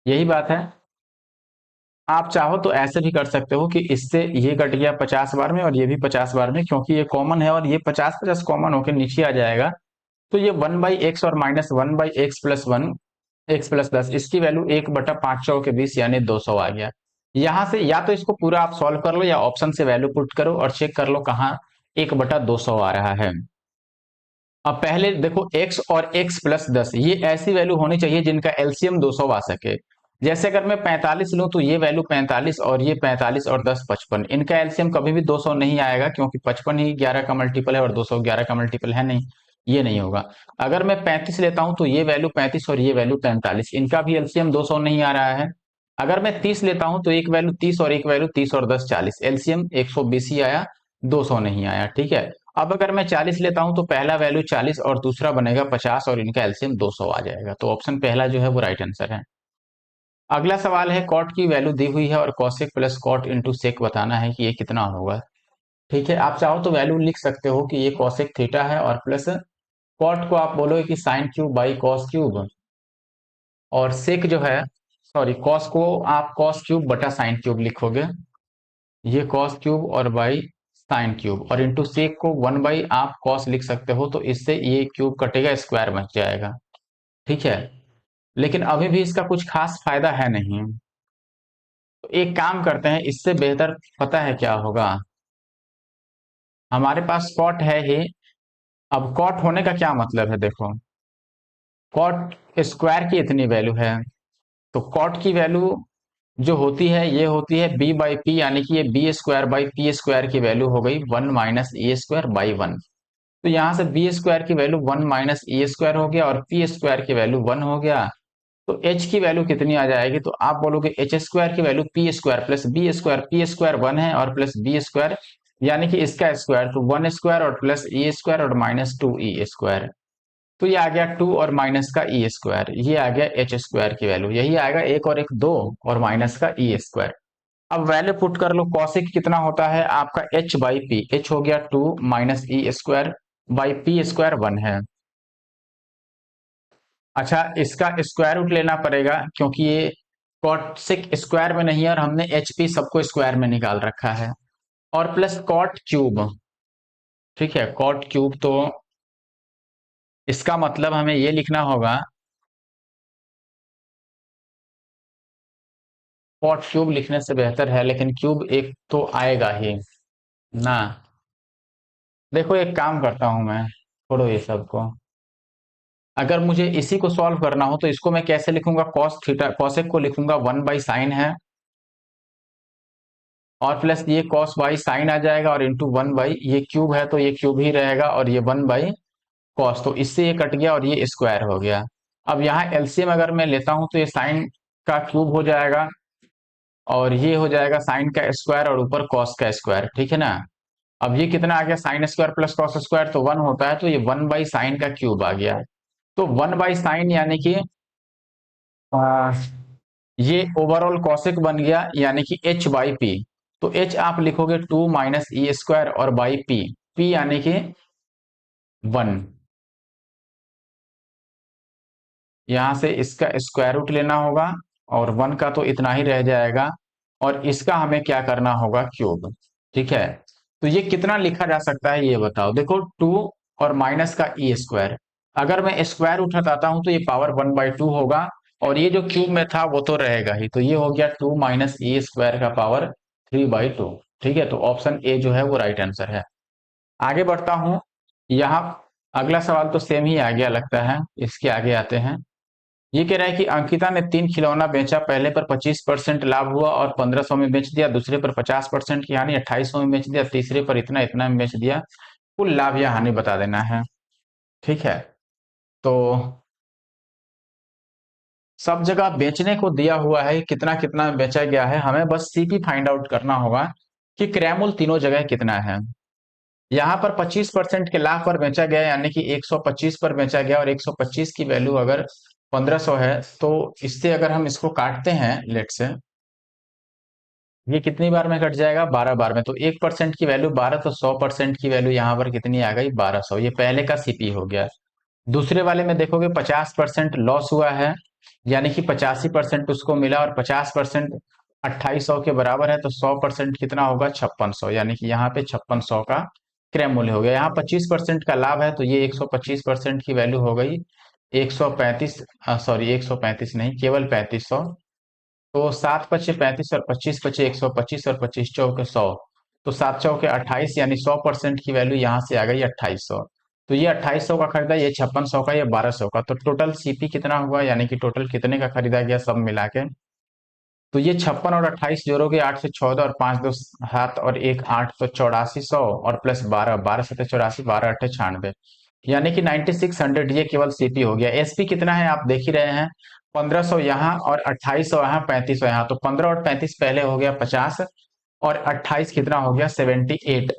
यही बात है। आप चाहो तो ऐसे भी कर सकते हो कि इससे ये कट गया 50 बार में और ये भी 50 बार में, क्योंकि ये कॉमन है और ये 50 कॉमन होकर नीचे आ जाएगा। तो ये 1/x और -1/x+1 x प्लस 10, इसकी वैल्यू 1/5 के 20 यानी 200 आ गया। यहां से या तो इसको पूरा आप सॉल्व कर लो या ऑप्शन से वैल्यू पुट करो और चेक कर लो कहाँ 1/200 आ रहा है। अब पहले देखो x और x प्लस 10 ये ऐसी वैल्यू होनी चाहिए जिनका एलसीएम 200 आ सके। जैसे अगर मैं 45 लूं तो ये वैल्यू 45 और ये 45 और 10 55, इनका एलसीएम कभी भी 200 नहीं आएगा क्योंकि 55 ही 11 का मल्टीपल है और 200 11 का मल्टीपल है नहीं, ये नहीं होगा। अगर मैं 35 लेता हूं तो ये वैल्यू 35 और ये वैल्यू 45, इनका भी एलसीएम 200 नहीं आ रहा है। अगर मैं 30 लेता हूं तो एक वैल्यू 30 और एक वैल्यू 30 और 10 40, एलसीएम 120 ही आया, 200 नहीं आया, ठीक है। अब अगर मैं 40 लेता हूं तो पहला वैल्यू 40 और दूसरा बनेगा 50 और इनका एलसीएम 200 आ जाएगा, तो ऑप्शन पहला जो है वो राइट आंसर है। अगला सवाल है कॉट की वैल्यू दी हुई है और cosec plus cot into sec बताना है कि ये कितना होगा। ठीक है, आप चाहो तो वैल्यू लिख सकते हो कि ये कॉसेक थीटा है और प्लस कॉट को आप बोलोगे कि sine cube by cos cube, और सेक जो है, सॉरी कॉस को आप कॉस क्यूब बटा साइन क्यूब लिखोगे, ये कॉस क्यूब और बाई साइन क्यूब, और इंटू सेक को 1 बाई आप कॉस लिख सकते हो, तो इससे ये क्यूब कटेगा स्क्वायर बच जाएगा। ठीक है, लेकिन अभी भी इसका कुछ खास फायदा है नहीं, तो एक काम करते हैं, इससे बेहतर पता है क्या होगा, हमारे पास कॉट है ही। अब कॉट होने का क्या मतलब है, देखो कॉट स्क्वायर की इतनी वैल्यू है, तो कॉट की वैल्यू जो होती है ये होती है बी बाई पी, यानी कि ये b square by p square की वैल्यू हो गई 1 - ए² बाई 1। तो यहां से बी स्क्वायर की वैल्यू 1 - ए² हो गया और पी स्क्वायर की वैल्यू 1 हो गया। तो एच की वैल्यू कितनी आ जाएगी, तो आप बोलोगे एच स्क्वायर की value p square plus b square, p square 1 है और प्लस बी स्क्वायर यानी कि इसका स्क्वायर, तो 1 स्क्वायर और प्लस ए स्क्वायर और -2 ए²। तो ये आ गया 2 और माइनस का ई स्क्वायर, ये आ गया एच स्क्वायर की वैल्यू, यही आएगा एक और एक दो और माइनस का ई स्क्वायर। अब वैल्यू पुट कर लो, कॉसिक कितना होता है आपका एच बाई पी, एच हो गया 2 minus E square by p square 1 है। अच्छा, इसका स्क्वायर रूट लेना पड़ेगा क्योंकि ये कॉट स्क्वायर में नहीं है और हमने एच पी सबको स्क्वायर में निकाल रखा है, और प्लस कॉट क्यूब। ठीक है, कॉट क्यूब, तो इसका मतलब हमें ये लिखना होगा, कॉट क्यूब लिखने से बेहतर है, लेकिन क्यूब एक तो आएगा ही ना। देखो एक काम करता हूं मैं, छोड़ो ये सबको, अगर मुझे इसी को सॉल्व करना हो तो इसको मैं कैसे लिखूंगा, कॉस थीटा, कॉसेक को लिखूंगा 1/sin है, और प्लस ये कॉस बाई साइन आ जाएगा और इंटू 1 बाई, ये क्यूब है तो ये क्यूब ही रहेगा और ये 1/cos, तो इससे ये कट गया और ये स्क्वायर हो गया। अब यहाँ एलसीएम अगर मैं लेता हूं तो ये साइन का क्यूब हो जाएगा और ये हो जाएगा साइन का स्क्वायर और ऊपर कॉस का स्क्वायर, ठीक है ना। अब ये कितना आ गया, sine square plus cos square तो 1 होता है, तो ये 1/sin का क्यूब आ गया। तो 1/sin यानी कि आ, ये ओवरऑल कॉसेक बन गया, यानी कि एच बाई पी। तो एच आप लिखोगे 2 माइनस ई स्क्वायर और बाई पी, पी यानी कि 1। यहां से इसका स्क्वायर रूट लेना होगा और 1 का तो इतना ही रह जाएगा, और इसका हमें क्या करना होगा, क्यूब। ठीक है, तो ये कितना लिखा जा सकता है ये बताओ, देखो 2 और माइनस का ई स्क्वायर, अगर मैं स्क्वायर रूट हटाता हूं तो ये पावर 1/2 होगा, और ये जो क्यूब में था वो तो रहेगा ही, तो ये हो गया 2 माइनस ई स्क्वायर का पावर 3/2। ठीक है, तो ऑप्शन ए जो है वो राइट आंसर है। आगे बढ़ता हूं, यहाँ अगला सवाल तो सेम ही आ गया लगता है, इसके आगे आते हैं। ये कह रहा है कि अंकिता ने 3 खिलौना बेचा, पहले पर 25% लाभ हुआ और 1500 में बेच दिया, दूसरे पर 50% की हानि 2800 में बेच दिया, तीसरे पर इतना इतना में बेच दिया, कुल लाभ या हानि बता देना है। ठीक है, तो सब जगह बेचने को दिया हुआ है, कितना कितना बेचा गया है, हमें बस सीपी फाइंड आउट करना होगा कि क्रय मूल्य तीनों जगह कितना है। यहाँ पर 25% के लाभ पर बेचा गया यानी कि 125 पर बेचा गया, और 125 की वैल्यू अगर 1500 है, तो इससे अगर हम इसको काटते हैं लेट से, ये कितनी बार में कट जाएगा, 12 बार में, तो 1% की वैल्यू 12, तो 100% की वैल्यू यहाँ पर कितनी आ गई, 1200। ये पहले का सीपी हो गया। दूसरे वाले में देखोगे 50% लॉस हुआ है, यानी कि 85% उसको मिला, और 50% 2800 के बराबर है, तो 100% कितना होगा, 5600, यानी कि यहाँ पे 5600 का क्रय मूल्य हो गया। यहाँ 25% का लाभ है तो ये 125% की वैल्यू हो गई 135, सॉरी 135 नहीं, केवल 3500। तो 7 × 5 = 35 और 25 × 5 = 125 और 25 × 4 = 100। तो 7 × 4 = 28, यानी 100% की वैल्यू यहाँ से आ गई 2800। तो ये 2800 का खरीदा, ये 5600 का, ये 1200 का। तो टोटल सीपी कितना हुआ, यानी कि टोटल कितने का खरीदा गया सब मिला के। तो ये 56 और 28 जोड़ोगे, 8 से 14 और 5 2 7 और 1 8, तो 8400 और प्लस 12, 12 7 84, 12 8 96, यानी कि 9600 ये केवल सीपी हो गया। एसपी कितना है आप देख ही रहे हैं, 1500 यहाँ और 2800 यहाँ, 3500 यहाँ। तो 15 और 35 पहले हो गया 50 और 28 कितना हो गया 78।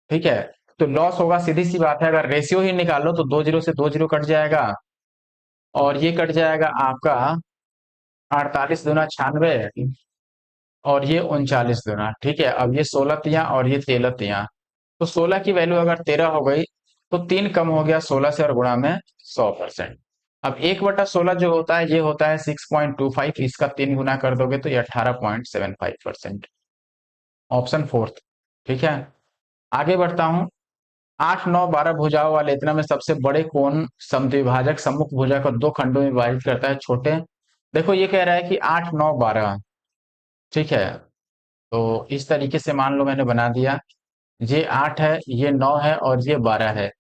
ठीक है, तो लॉस होगा, सीधी सी बात है। अगर रेशियो ही निकालो तो 2 जीरो से 2 जीरो कट जाएगा और ये कट जाएगा आपका 48 दूना 96 और ये 39 दूना। ठीक है, अब ये 16 तिया और ये 13 तिया। तो 16 की वैल्यू अगर 13 हो गई तो 3 कम हो गया 16 से और गुणा में 100%। अब 1/16 जो होता है ये होता है 6.25, इसका 3 गुना कर दोगे तो ये 18.75%। Option fourth. ठीक है, आगे बढ़ता हूं। 8 9 12 भुजाओं वाले इतना में सबसे बड़े कोण समद्विभाजक सम्मुख भुजा को दो खंडों में विभाजित करता है, छोटे। देखो ये कह रहा है कि 8 9 12। ठीक है, तो इस तरीके से मान लो मैंने बना दिया, ये 8 है, ये 9 है और ये 12 है।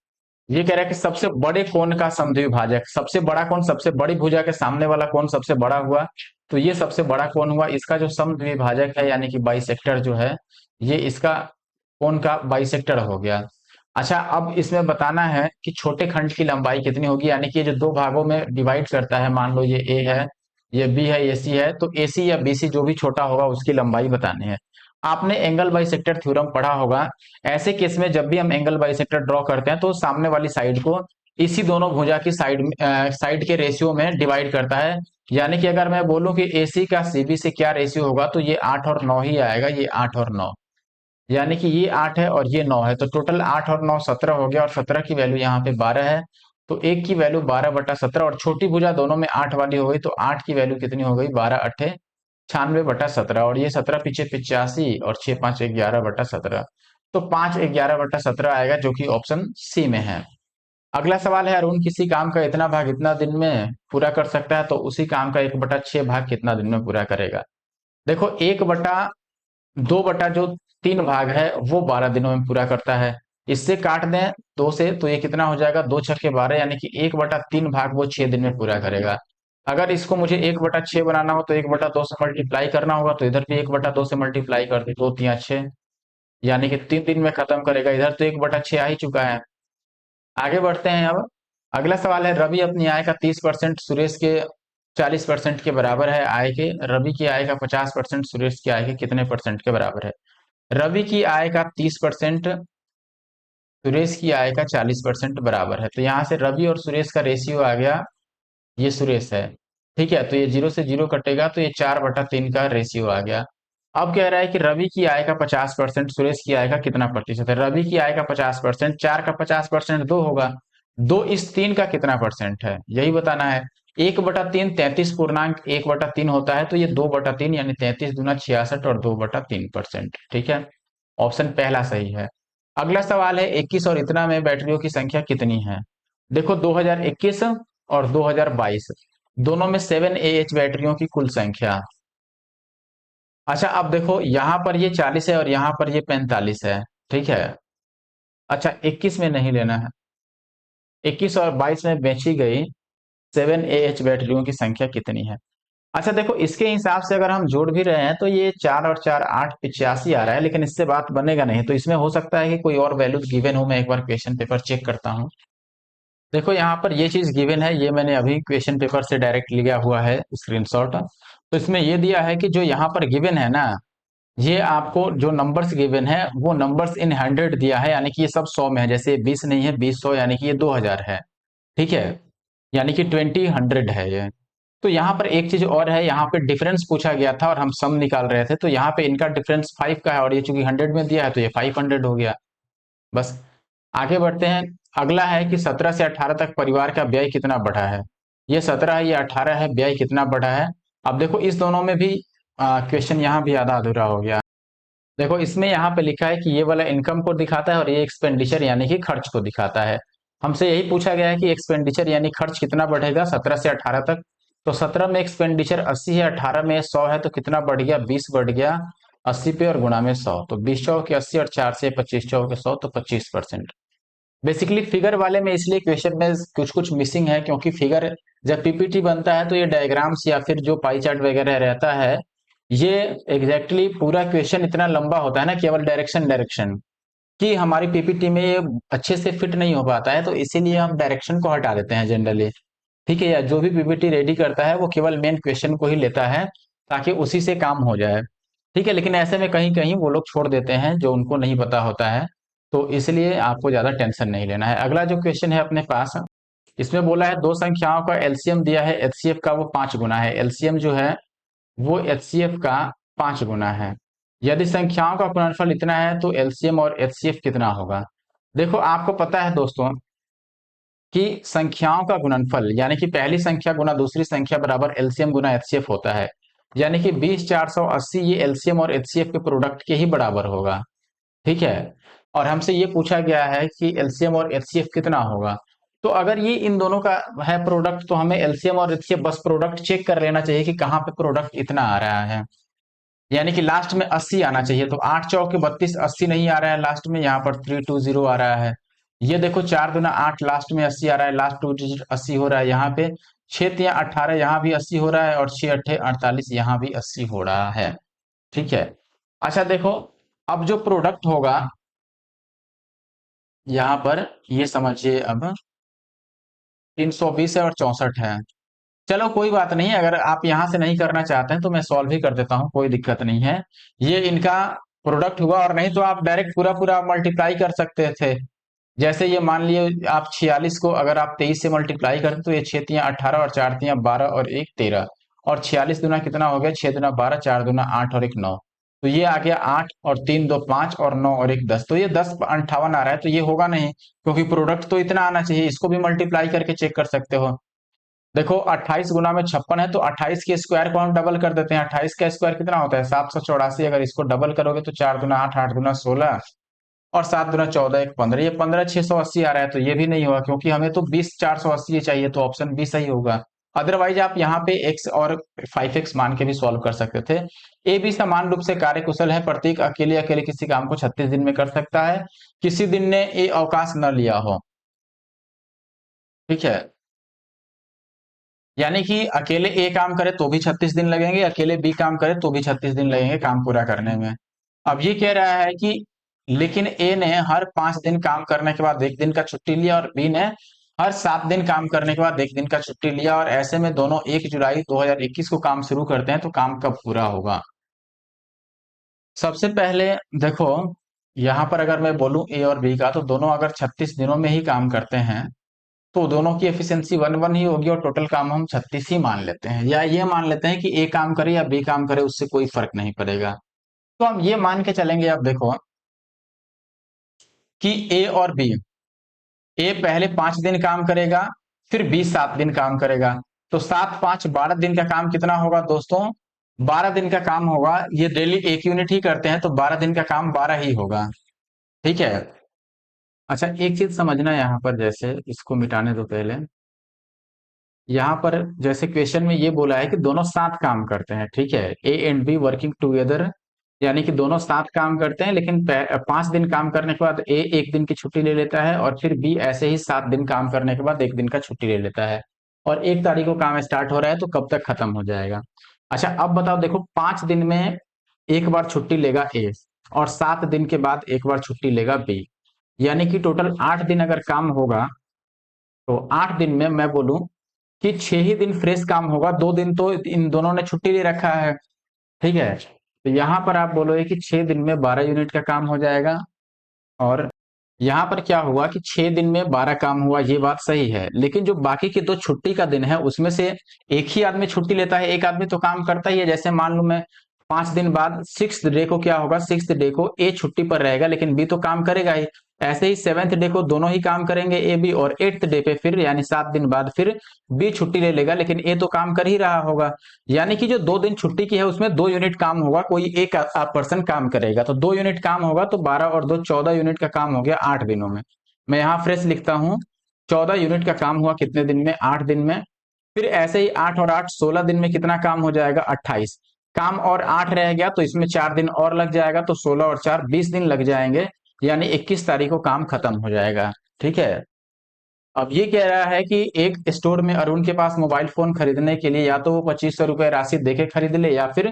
ये कह रहा है कि सबसे बड़े कोण का समद्विभाजक, सबसे बड़ा कोण, सबसे बड़ी भुजा के सामने वाला कोण सबसे बड़ा हुआ, तो ये सबसे बड़ा कोण हुआ। इसका जो समद्विभाजक है यानी कि बाइसेक्टर जो है, ये इसका कोण का बाइसेक्टर हो गया। अच्छा, अब इसमें बताना है कि छोटे खंड की लंबाई कितनी होगी, यानी कि ये जो दो भागों में डिवाइड करता है, मान लो ये ए है, ये बी है, ये सी है, तो ए सी या बी सी जो भी छोटा होगा उसकी लंबाई बतानी है। आपने एंगल बाइसेक्टर थ्योरम पढ़ा होगा। ऐसे केस में जब भी हम एंगल बाइसेक्टर ड्रॉ करते हैं तो सामने वाली साइड को इसी दोनों भुजा की साइड के रेशियो में डिवाइड करता है। यानी कि अगर मैं बोलूं कि एसी का सीबी से क्या रेशियो होगा, तो ये 8 और 9 ही आएगा, ये 8 और 9। यानी कि ये 8 है और ये 9 है, तो टोटल 8 और 9 17 हो गया और 17 की वैल्यू यहाँ पे 12 है। तो एक की वैल्यू 12/17 और छोटी भुजा दोनों में 8 वाली हो गई, तो 8 की वैल्यू कितनी हो गई 12 अट्ठे 96/17 और ये 17 पीछे 85 और 6 5 11/17। तो 5 11/17 आएगा, जो कि ऑप्शन सी में है। अगला सवाल है, अरुण किसी काम का इतना भाग इतना दिन में पूरा कर सकता है, तो उसी काम का 1/6 भाग कितना दिन में पूरा करेगा। देखो 1/2/3 भाग है वो 12 दिनों में पूरा करता है। इससे काट दें 2 से तो ये कितना हो जाएगा, 2 छक्के 12, यानी कि 1/3 भाग वो 6 दिन में पूरा करेगा। अगर इसको मुझे 1/6 बनाना हो तो 1/2 से मल्टीप्लाई करना होगा, तो इधर भी 1/2 से मल्टीप्लाई कर दे, 2 तिया 6, यानी कि 3 दिन में खत्म करेगा। इधर तो 1/6 आ ही चुका है। आगे बढ़ते हैं। अब अगला सवाल है, रवि अपनी आय का 30% सुरेश के 40% के बराबर है। आय के रवि की आय का 50% सुरेश की आय के कितने परसेंट के बराबर है। रवि की आय का 30%, सुरेश की आय का 40% बराबर है। तो यहाँ से रवि और सुरेश का रेशियो आ गया, ये सुरेश है। ठीक है, तो ये 0 से 0 कटेगा, तो ये 4/3 का रेशियो आ गया। अब कह रहा है कि रवि की आय का 50%, सुरेश की आय का कितना प्रतिशत है। रवि की आय का 50%, 4 का 50% 2 होगा, 2 इस 3 का कितना परसेंट है यही बताना है। 1/3 33.1/3 होता है, तो ये 2/3 यानी 33 दूना 66 और 2/3%। ठीक है, ऑप्शन पहला सही है। अगला सवाल है, 21 और इतना में बैटरियों की संख्या कितनी है। देखो 2021 और 2022 दोनों में 7Ah बैटरियों की कुल संख्या। अच्छा, अब देखो यहाँ पर ये 40 है और यहाँ पर ये 45 है। ठीक है, अच्छा 21 में नहीं लेना है, 21 और 22 में बेची गई 7Ah बैटरियों की संख्या कितनी है। अच्छा देखो, इसके हिसाब से अगर हम जोड़ भी रहे हैं तो ये 4 और 4 8 85 आ रहा है, लेकिन इससे बात बनेगा नहीं। तो इसमें हो सकता है कि कोई और वैल्यू गिवन हो। मैं एक बार क्वेश्चन पेपर चेक करता हूँ। देखो यहाँ पर ये चीज गिवन है, ये मैंने अभी क्वेश्चन पेपर से डायरेक्ट लिया हुआ है स्क्रीनशॉट। तो इसमें ये दिया है कि जो यहाँ पर गिवन है ना, ये आपको जो नंबर्स गिवन है वो नंबर्स इन 100 दिया है, यानी कि ये सब 100 में है। जैसे 20 नहीं है, 20 100, यानी कि ये 2000 है। ठीक है, यानी कि 20 100 है ये। तो यहाँ पर एक चीज और है, यहाँ पे डिफरेंस पूछा गया था और हम सम निकाल रहे थे, तो यहाँ पे इनका डिफरेंस 5 का है और ये चूंकि 100 में दिया है तो ये 500 हो गया। बस आगे बढ़ते हैं। अगला है कि 17 से 18 तक परिवार का व्यय कितना बढ़ा है। ये 17 है, ये 18 है, व्यय कितना बढ़ा है। अब देखो इस दोनों में भी क्वेश्चन यहाँ भी आधा अधूरा हो गया। देखो इसमें यहाँ पे लिखा है कि ये वाला इनकम को दिखाता है और ये एक्सपेंडिचर यानी कि खर्च को दिखाता है। हमसे यही पूछा गया है कि एक्सपेंडिचर यानी खर्च कितना बढ़ेगा 17 से 18 तक। तो 17 में एक्सपेंडिचर 80 है, 18 में 100 है, तो कितना बढ़ गया 20 बढ़ गया 80 पे और गुणा में 100, तो 20 चौके 80 और 4 से 25 चौके 100, तो 25%। बेसिकली फिगर वाले में इसलिए क्वेश्चन में कुछ कुछ मिसिंग है, क्योंकि फिगर जब पीपीटी बनता है तो ये डायग्राम्स या फिर जो पाई चार्ट वगैरह रहता है, ये एग्जैक्टली पूरा क्वेश्चन इतना लंबा होता है ना, केवल डायरेक्शन डायरेक्शन कि हमारी पीपीटी में ये अच्छे से फिट नहीं हो पाता है, तो इसीलिए हम डायरेक्शन को हटा देते हैं जनरली। ठीक है, या जो भी पीपीटी रेडी करता है वो केवल मेन क्वेश्चन को ही लेता है ताकि उसी से काम हो जाए। ठीक है, लेकिन ऐसे में कहीं कहीं वो लोग छोड़ देते हैं जो उनको नहीं पता होता है, तो इसलिए आपको ज्यादा टेंशन नहीं लेना है। अगला जो क्वेश्चन है अपने पास, इसमें बोला है दो संख्याओं का एलसीएम दिया है एचसीएफ का, वो 5 गुना है। एलसीएम जो है वो एचसीएफ का 5 गुना है। यदि संख्याओं का गुणनफल इतना है तो एलसीएम और एचसीएफ कितना होगा। देखो आपको पता है दोस्तों कि संख्याओं का गुणनफल यानी कि पहली संख्या गुना दूसरी संख्या बराबर एलसीएम गुना एचसीएफ होता है। यानी कि 20 480 ये एलसीएम और एचसीएफ के प्रोडक्ट के ही बराबर होगा। ठीक है, और हमसे ये पूछा गया है कि एलसीएम और एचसीएफ कितना होगा। तो अगर ये इन दोनों का है प्रोडक्ट, तो हमें एलसीएम और एचसीएफ बस प्रोडक्ट चेक कर लेना चाहिए कि कहाँ पे प्रोडक्ट इतना आ रहा है। यानी कि लास्ट में 80 आना चाहिए, तो 8 चौके 32, 80 नहीं आ रहा है लास्ट में, यहाँ पर 320 आ रहा है। ये देखो 4 दूना 8, लास्ट में 80 आ रहा है, लास्ट 2 डिजिट 80 हो रहा है। यहाँ पे 6 तिया 18, यहाँ भी 80 हो रहा है, और 6 अट्ठे 48, यहाँ भी 80 हो रहा है। ठीक है, अच्छा देखो, अब जो प्रोडक्ट होगा यहाँ पर, ये समझिए अब 320 है और 64 है। चलो कोई बात नहीं, अगर आप यहां से नहीं करना चाहते हैं तो मैं सॉल्व ही कर देता हूं, कोई दिक्कत नहीं है। ये इनका प्रोडक्ट हुआ, और नहीं तो आप डायरेक्ट पूरा पूरा मल्टीप्लाई कर सकते थे। जैसे ये मान लिए आप 46 को अगर आप 23 से मल्टीप्लाई करते तो ये 6 तिया 18 और 4 तिया 12 और 1 13, और 46 दुना कितना हो गया, 6 दुना 12, 4 दुना 8 और 1 9, तो ये आ गया 8 और 3 2 5 और 9 और 1 10, तो ये 10 58 आ रहा है, तो ये होगा नहीं, क्योंकि प्रोडक्ट तो इतना आना चाहिए। इसको भी मल्टीप्लाई करके चेक कर सकते हो। देखो 28 गुना में 56 है, तो 28 के स्क्वायर को हम डबल कर देते हैं। 28 का स्क्वायर कितना होता है 784, अगर इसको डबल करोगे तो 4 दुना 8, 8 दुना 16 और 7 दुना 14, 1 15, ये 15 680 आ रहा है, तो ये भी नहीं होगा, क्योंकि हमें तो 20 480 चाहिए, तो ऑप्शन बी सही होगा। अदरवाइज आप यहाँ पे x और 5x मान के भी सॉल्व कर सकते थे। ए बी समान रूप से कार्यकुशल है, प्रत्येक अकेले अकेले किसी काम को 36 दिन में कर सकता है, किसी दिन ने ए अवकाश न लिया हो। ठीक है, यानी कि अकेले ए काम करे तो भी 36 दिन लगेंगे, अकेले बी काम करे तो भी 36 दिन लगेंगे काम पूरा करने में। अब ये कह रहा है कि लेकिन ए ने हर 5 दिन काम करने के बाद 1 दिन का छुट्टी लिया, और बी ने हर 7 दिन काम करने के बाद 1 दिन का छुट्टी लिया, और ऐसे में दोनों 1 जुलाई 2021 को काम शुरू करते हैं, तो काम कब पूरा होगा। सबसे पहले देखो, यहां पर अगर मैं बोलूं ए और बी का, तो दोनों अगर 36 दिनों में ही काम करते हैं तो दोनों की एफिशिएंसी 1 1 ही होगी, और टोटल काम हम 36 ही मान लेते हैं, या ये मान लेते हैं कि ए काम करे या बी काम करे उससे कोई फर्क नहीं पड़ेगा। तो हम ये मान के चलेंगे, अब देखो कि ए और बी, ए पहले 5 दिन काम करेगा, फिर बी 7 दिन काम करेगा, तो 7 5 12 दिन का काम कितना होगा दोस्तों, 12 दिन का काम होगा। ये डेली 1 यूनिट ही करते हैं, तो 12 दिन का काम 12 ही होगा। ठीक है, अच्छा एक चीज समझना यहाँ पर, जैसे इसको मिटाने दो पहले। यहाँ पर जैसे क्वेश्चन में ये बोला है कि दोनों साथ काम करते हैं, ठीक है, A and be working together, यानी कि दोनों साथ काम करते हैं, लेकिन 5 दिन काम करने के बाद ए 1 दिन की छुट्टी ले लेता है, और फिर बी ऐसे ही 7 दिन काम करने के बाद 1 दिन का छुट्टी ले लेता है, और 1 तारीख को काम स्टार्ट हो रहा है, तो कब तक खत्म हो जाएगा। अच्छा अब बताओ, देखो 5 दिन में एक बार छुट्टी लेगा ए, और 7 दिन के बाद एक बार छुट्टी लेगा बी, यानी कि टोटल 8 दिन अगर काम होगा, तो 8 दिन में मैं बोलूं कि 6 ही दिन फ्रेश काम होगा, 2 दिन तो इन दोनों ने छुट्टी ले रखा है। ठीक है, तो यहां पर आप बोलोगे कि 6 दिन में 12 यूनिट का काम हो जाएगा, और यहाँ पर क्या हुआ कि 6 दिन में 12 काम हुआ, ये बात सही है, लेकिन जो बाकी के 2 छुट्टी का दिन है उसमें से एक ही आदमी छुट्टी लेता है, एक आदमी तो काम करता ही है। जैसे मान लो मैं 5 दिन बाद 6th डे को क्या होगा, 6th डे को ए छुट्टी पर रहेगा, लेकिन बी तो काम करेगा ही। ऐसे ही 7th डे को दोनों ही काम करेंगे ए बी, और 8th डे पे फिर यानी 7 दिन बाद फिर बी छुट्टी ले लेगा, लेकिन ए तो काम कर ही रहा होगा। यानी कि जो 2 दिन छुट्टी की है उसमें 2 यूनिट काम होगा, कोई एक पर्सन काम करेगा, तो 2 यूनिट काम होगा, तो 12 और 2 14 यूनिट का काम हो गया 8 दिनों में। मैं यहाँ फ्रेश लिखता हूं 14 यूनिट का काम हुआ कितने दिन में? 8 दिन में। फिर ऐसे ही 8 और 8 16 दिन में कितना काम हो जाएगा? 28। काम और 8 रह गया तो इसमें 4 दिन और लग जाएगा, तो 16 और 4 20 दिन लग जाएंगे, यानी 21 तारीख को काम खत्म हो जाएगा। ठीक है। अब ये कह रहा है कि एक स्टोर में अरुण के पास मोबाइल फोन खरीदने के लिए या तो वो 2500 रुपए राशि देके खरीद ले या फिर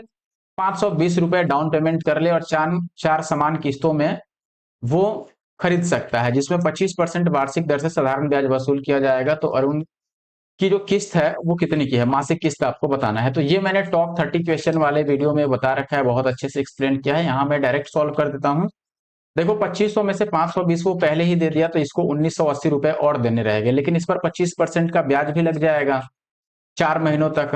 520 रुपए डाउन पेमेंट कर ले और चार चार समान किस्तों में वो खरीद सकता है, जिसमें 25% वार्षिक दर से साधारण ब्याज वसूल किया जाएगा। तो अरुण की जो किस्त है वो कितनी की है? मासिक किस्त आपको बताना है। तो ये मैंने टॉप 30 क्वेश्चन वाले वीडियो में बता रखा है, बहुत अच्छे से एक्सप्लेन किया है। यहाँ मैं डायरेक्ट सॉल्व कर देता हूँ। देखो 2500 में से 520 को पहले ही दे दिया, तो इसको 1980 रुपए और देने रहेंगे, लेकिन इस पर 25% का ब्याज भी लग जाएगा 4 महीनों तक।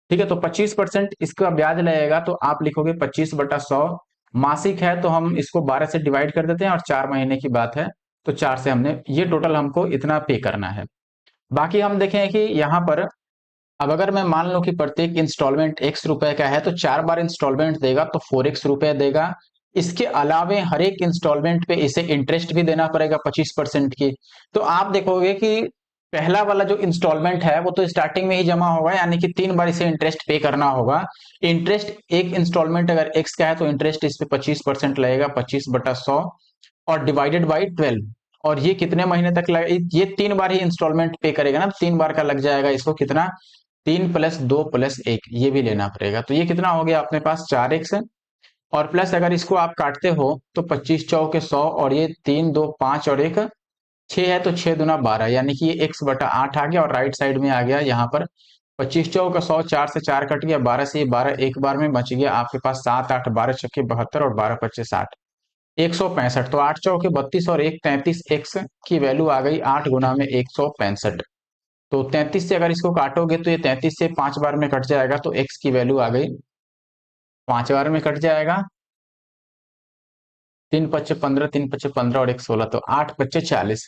ठीक है, तो 25% इसका ब्याज लगेगा, तो आप लिखोगे 25/100। मासिक है तो हम इसको 12 से डिवाइड कर देते हैं, और 4 महीने की बात है तो 4 से हमने ये टोटल हमको इतना पे करना है। बाकी हम देखें कि यहाँ पर अब अगर मैं मान लूं कि प्रत्येक इंस्टॉलमेंट x रुपए का है, तो 4 बार इंस्टॉलमेंट देगा तो 4x रुपए देगा। इसके अलावे हर एक इंस्टॉलमेंट पे इसे इंटरेस्ट भी देना पड़ेगा 25% की। तो आप देखोगे कि पहला वाला जो इंस्टॉलमेंट है वो तो स्टार्टिंग में ही जमा होगा, यानी कि 3 बार इसे इंटरेस्ट पे करना होगा। इंटरेस्ट एक इंस्टॉलमेंट अगर x का है तो इंटरेस्ट इस पे 25% लगेगा, 25/100 और डिवाइडेड बाई 12। और ये कितने महीने तक लगे? ये 3 बार ही इंस्टॉलमेंट पे करेगा ना, 3 बार का लग जाएगा इसको कितना? 3+2+1, ये भी लेना पड़ेगा। तो ये कितना हो गया अपने पास? 4x। और प्लस अगर इसको आप काटते हो तो 25 चौके 100, और ये 3 2 5 और 1 6 है, तो 6 दूना 12, यानी कि ये x/8 आ गया। और राइट साइड में आ गया यहाँ पर 25 चौका 100, 4 से 4 कट गया, 12 से ये 12 एक बार में बच गया आपके पास 7 8 12 छक्के 72 और 12 पच्चे 60, 165। तो 8 चौके 32 और 1 33, x की वैल्यू आ गई 8 गुना में 165। तो 33 से अगर इसको काटोगे तो ये 33 से 5 बार में कट जाएगा, तो x की वैल्यू आ गई 5 बार में कट जाएगा। 3 पच्चे 15, 3 पच्चे 15 और 1 16, तो 8 पच्चे 40।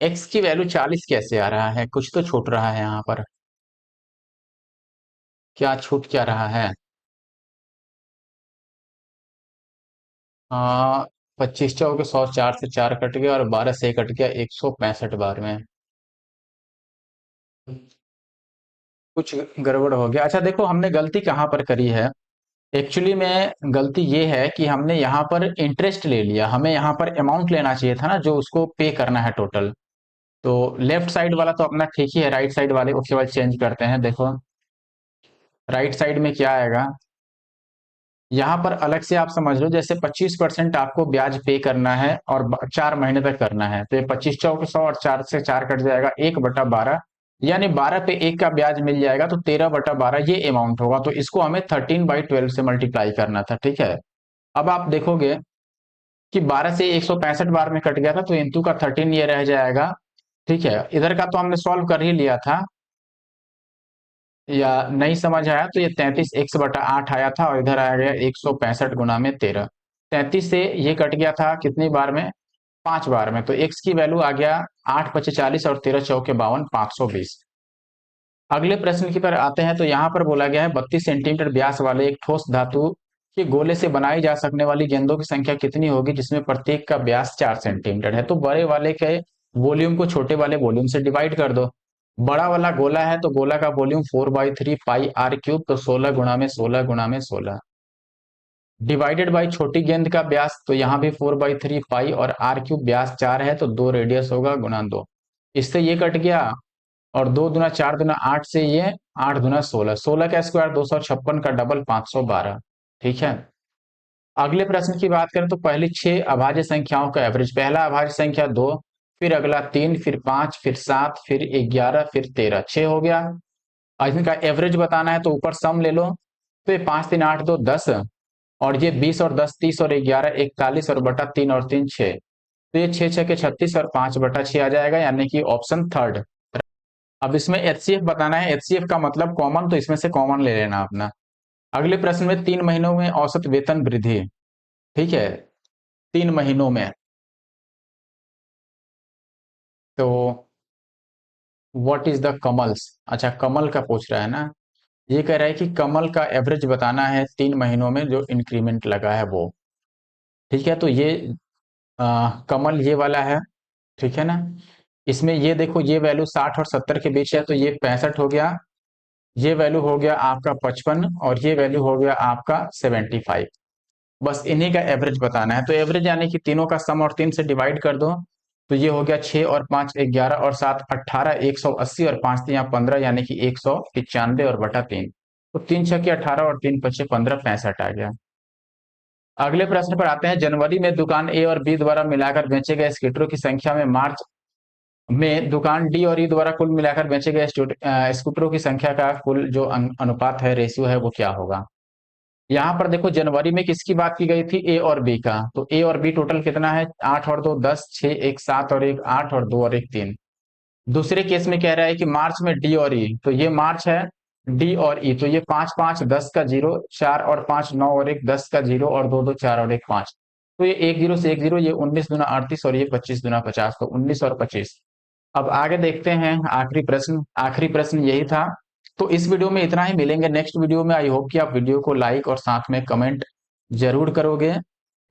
x की वैल्यू 40 कैसे आ रहा है? कुछ तो छूट रहा है यहाँ पर। क्या छूट क्या रहा है? हाँ, 25 चौके 100, 4 से 4 कट गया और 12 से कट गया 165 बार में। कुछ गड़बड़ हो गया। अच्छा देखो हमने गलती कहाँ पर करी है। एक्चुअली में गलती ये है कि हमने यहाँ पर इंटरेस्ट ले लिया, हमें यहाँ पर अमाउंट लेना चाहिए था ना, जो उसको पे करना है टोटल। तो लेफ्ट साइड वाला तो अपना ठीक ही है, राइट साइड वाले को केवल चेंज करते हैं। देखो राइट साइड में क्या आएगा, यहाँ पर अलग से आप समझ लो, जैसे 25% आपको ब्याज पे करना है और 4 महीने तक करना है, तो ये 25 चौके 100 और 4 से 4 कट जाएगा, 1/12, यानी 12 पे 1 का ब्याज मिल जाएगा, तो 13/12 ये अमाउंट होगा। तो इसको हमें 13/12 से मल्टीप्लाई करना था। ठीक है। अब आप देखोगे कि 12 से 165 बार में कट गया था, तो इंटू का 13 ये रह जाएगा। ठीक है, इधर का तो हमने सॉल्व कर ही लिया था, या नहीं समझ आया तो ये 33 x/8 आया था, और इधर आ गया 165 गुना में 13। 33 से ये कट गया था कितनी बार में? 5 बार में। तो x की वैल्यू आ गया 8 पच्चे 40 और 13 चौके 52, 520। अगले प्रश्न की तरफ आते हैं। तो यहाँ पर बोला गया है 32 सेंटीमीटर व्यास वाले एक ठोस धातु के गोले से बनाई जा सकने वाली गेंदों की संख्या कितनी होगी जिसमें प्रत्येक का व्यास 4 सेंटीमीटर है? तो बड़े वाले के वॉल्यूम को छोटे वाले वॉल्यूम से डिवाइड कर दो। बड़ा वाला गोला है तो गोला का वॉल्यूम 4/3 पाई r क्यूब, तो 16 गुणा में 16 गुणा में 16, डिवाइडेड बाई छोटी गेंद का व्यास, तो यहाँ भी 4/3 पाई और r क्यूब, व्यास 4 है तो 2 रेडियस होगा गुणा 2। इससे ये कट गया, और 2 दूना 4 दूना 8 से ये 8 दूना 16, 16 का स्क्वायर 256 का डबल 512। ठीक है। अगले प्रश्न की बात करें तो पहली 6 अभाज्य संख्याओं का एवरेज, पहला अभाज्य संख्या 2, फिर अगला 3, फिर 5, फिर 7, फिर 11, फिर 13, 6 हो गया। अब इनका एवरेज बताना है तो ऊपर सम ले लो। तो ये 5 3 8 2 10, और ये 20 और 10 30 और 11 41 और बटा 3 और 3 6, तो ये 6 6 के 36 और 5/6 आ जाएगा, यानी कि ऑप्शन थर्ड। अब इसमें एचसीएफ बताना है। एचसीएफ का मतलब कॉमन, तो इसमें से कॉमन ले लेना अपना। अगले प्रश्न में 3 महीनों में औसत वेतन वृद्धि। ठीक है, 3 महीनों में। तो व्हाट इज द कमल्स? अच्छा कमल का पूछ रहा है ना। ये कह रहा है कि कमल का एवरेज बताना है 3 महीनों में जो इंक्रीमेंट लगा है वो। ठीक है, तो ये कमल ये वाला है। ठीक है ना। इसमें ये देखो, ये वैल्यू 60 और 70 के बीच है, तो ये 65 हो गया, ये वैल्यू हो गया आपका 55 और ये वैल्यू हो गया आपका 75। बस इन्हीं का एवरेज बताना है। तो एवरेज यानी कि तीनों का सम और 3 से डिवाइड कर दो, तो ये हो गया 6 और 5 11 और 7 18 180 और 5 3 15 यानी कि 195 और बटा 3। तो 3 छक्के 18 और 3 पचे 15, 65 आ गया। अगले प्रश्न पर आते हैं। जनवरी में दुकान ए और बी द्वारा मिलाकर बेचे गए स्कूटरों की संख्या में मार्च में दुकान डी और ई द्वारा कुल मिलाकर बेचे गए स्कूटरों की संख्या का कुल जो अनुपात है, रेशियो है, वो क्या होगा। यहाँ पर देखो, जनवरी में किसकी बात की गई थी, ए और बी का। तो ए और बी टोटल कितना है, 8 और 2 10, 6 1 7 और 1 8 और 2 और 1 3। दूसरे केस में कह रहा है कि मार्च में डी और ई, तो ये मार्च है, डी और ई, तो ये 5 5 10 का 0, 4 और 5 9 और 1 10 का 0 और 2 2 4 और 1 5। तो ये 1 0 से 1 0, ये 19 दूना 38 और ये 25 दूना 50, तो 19 और 25। अब आगे देखते हैं, आखिरी प्रश्न यही था। तो इस वीडियो में इतना ही, मिलेंगे नेक्स्ट वीडियो में। आई होप कि आप वीडियो को लाइक और साथ में कमेंट जरूर करोगे,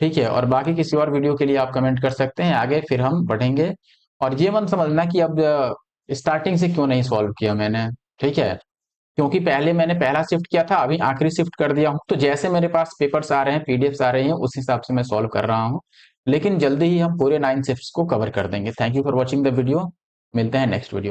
ठीक है। और बाकी किसी और वीडियो के लिए आप कमेंट कर सकते हैं, आगे फिर हम बढ़ेंगे। और ये मत समझना कि अब स्टार्टिंग से क्यों नहीं सॉल्व किया मैंने, ठीक है, क्योंकि पहले मैंने पहला शिफ्ट किया था, अभी आखिरी शिफ्ट कर दिया हूं, तो जैसे मेरे पास पेपर्स आ रहे हैं, पीडीएफ्स आ रही हैं, उस हिसाब से मैं सॉल्व कर रहा हूं। लेकिन जल्दी ही हम पूरे 9 शिफ्ट्स को कवर कर देंगे। Thank you for watching the video. मिलते हैं नेक्स्ट वीडियो।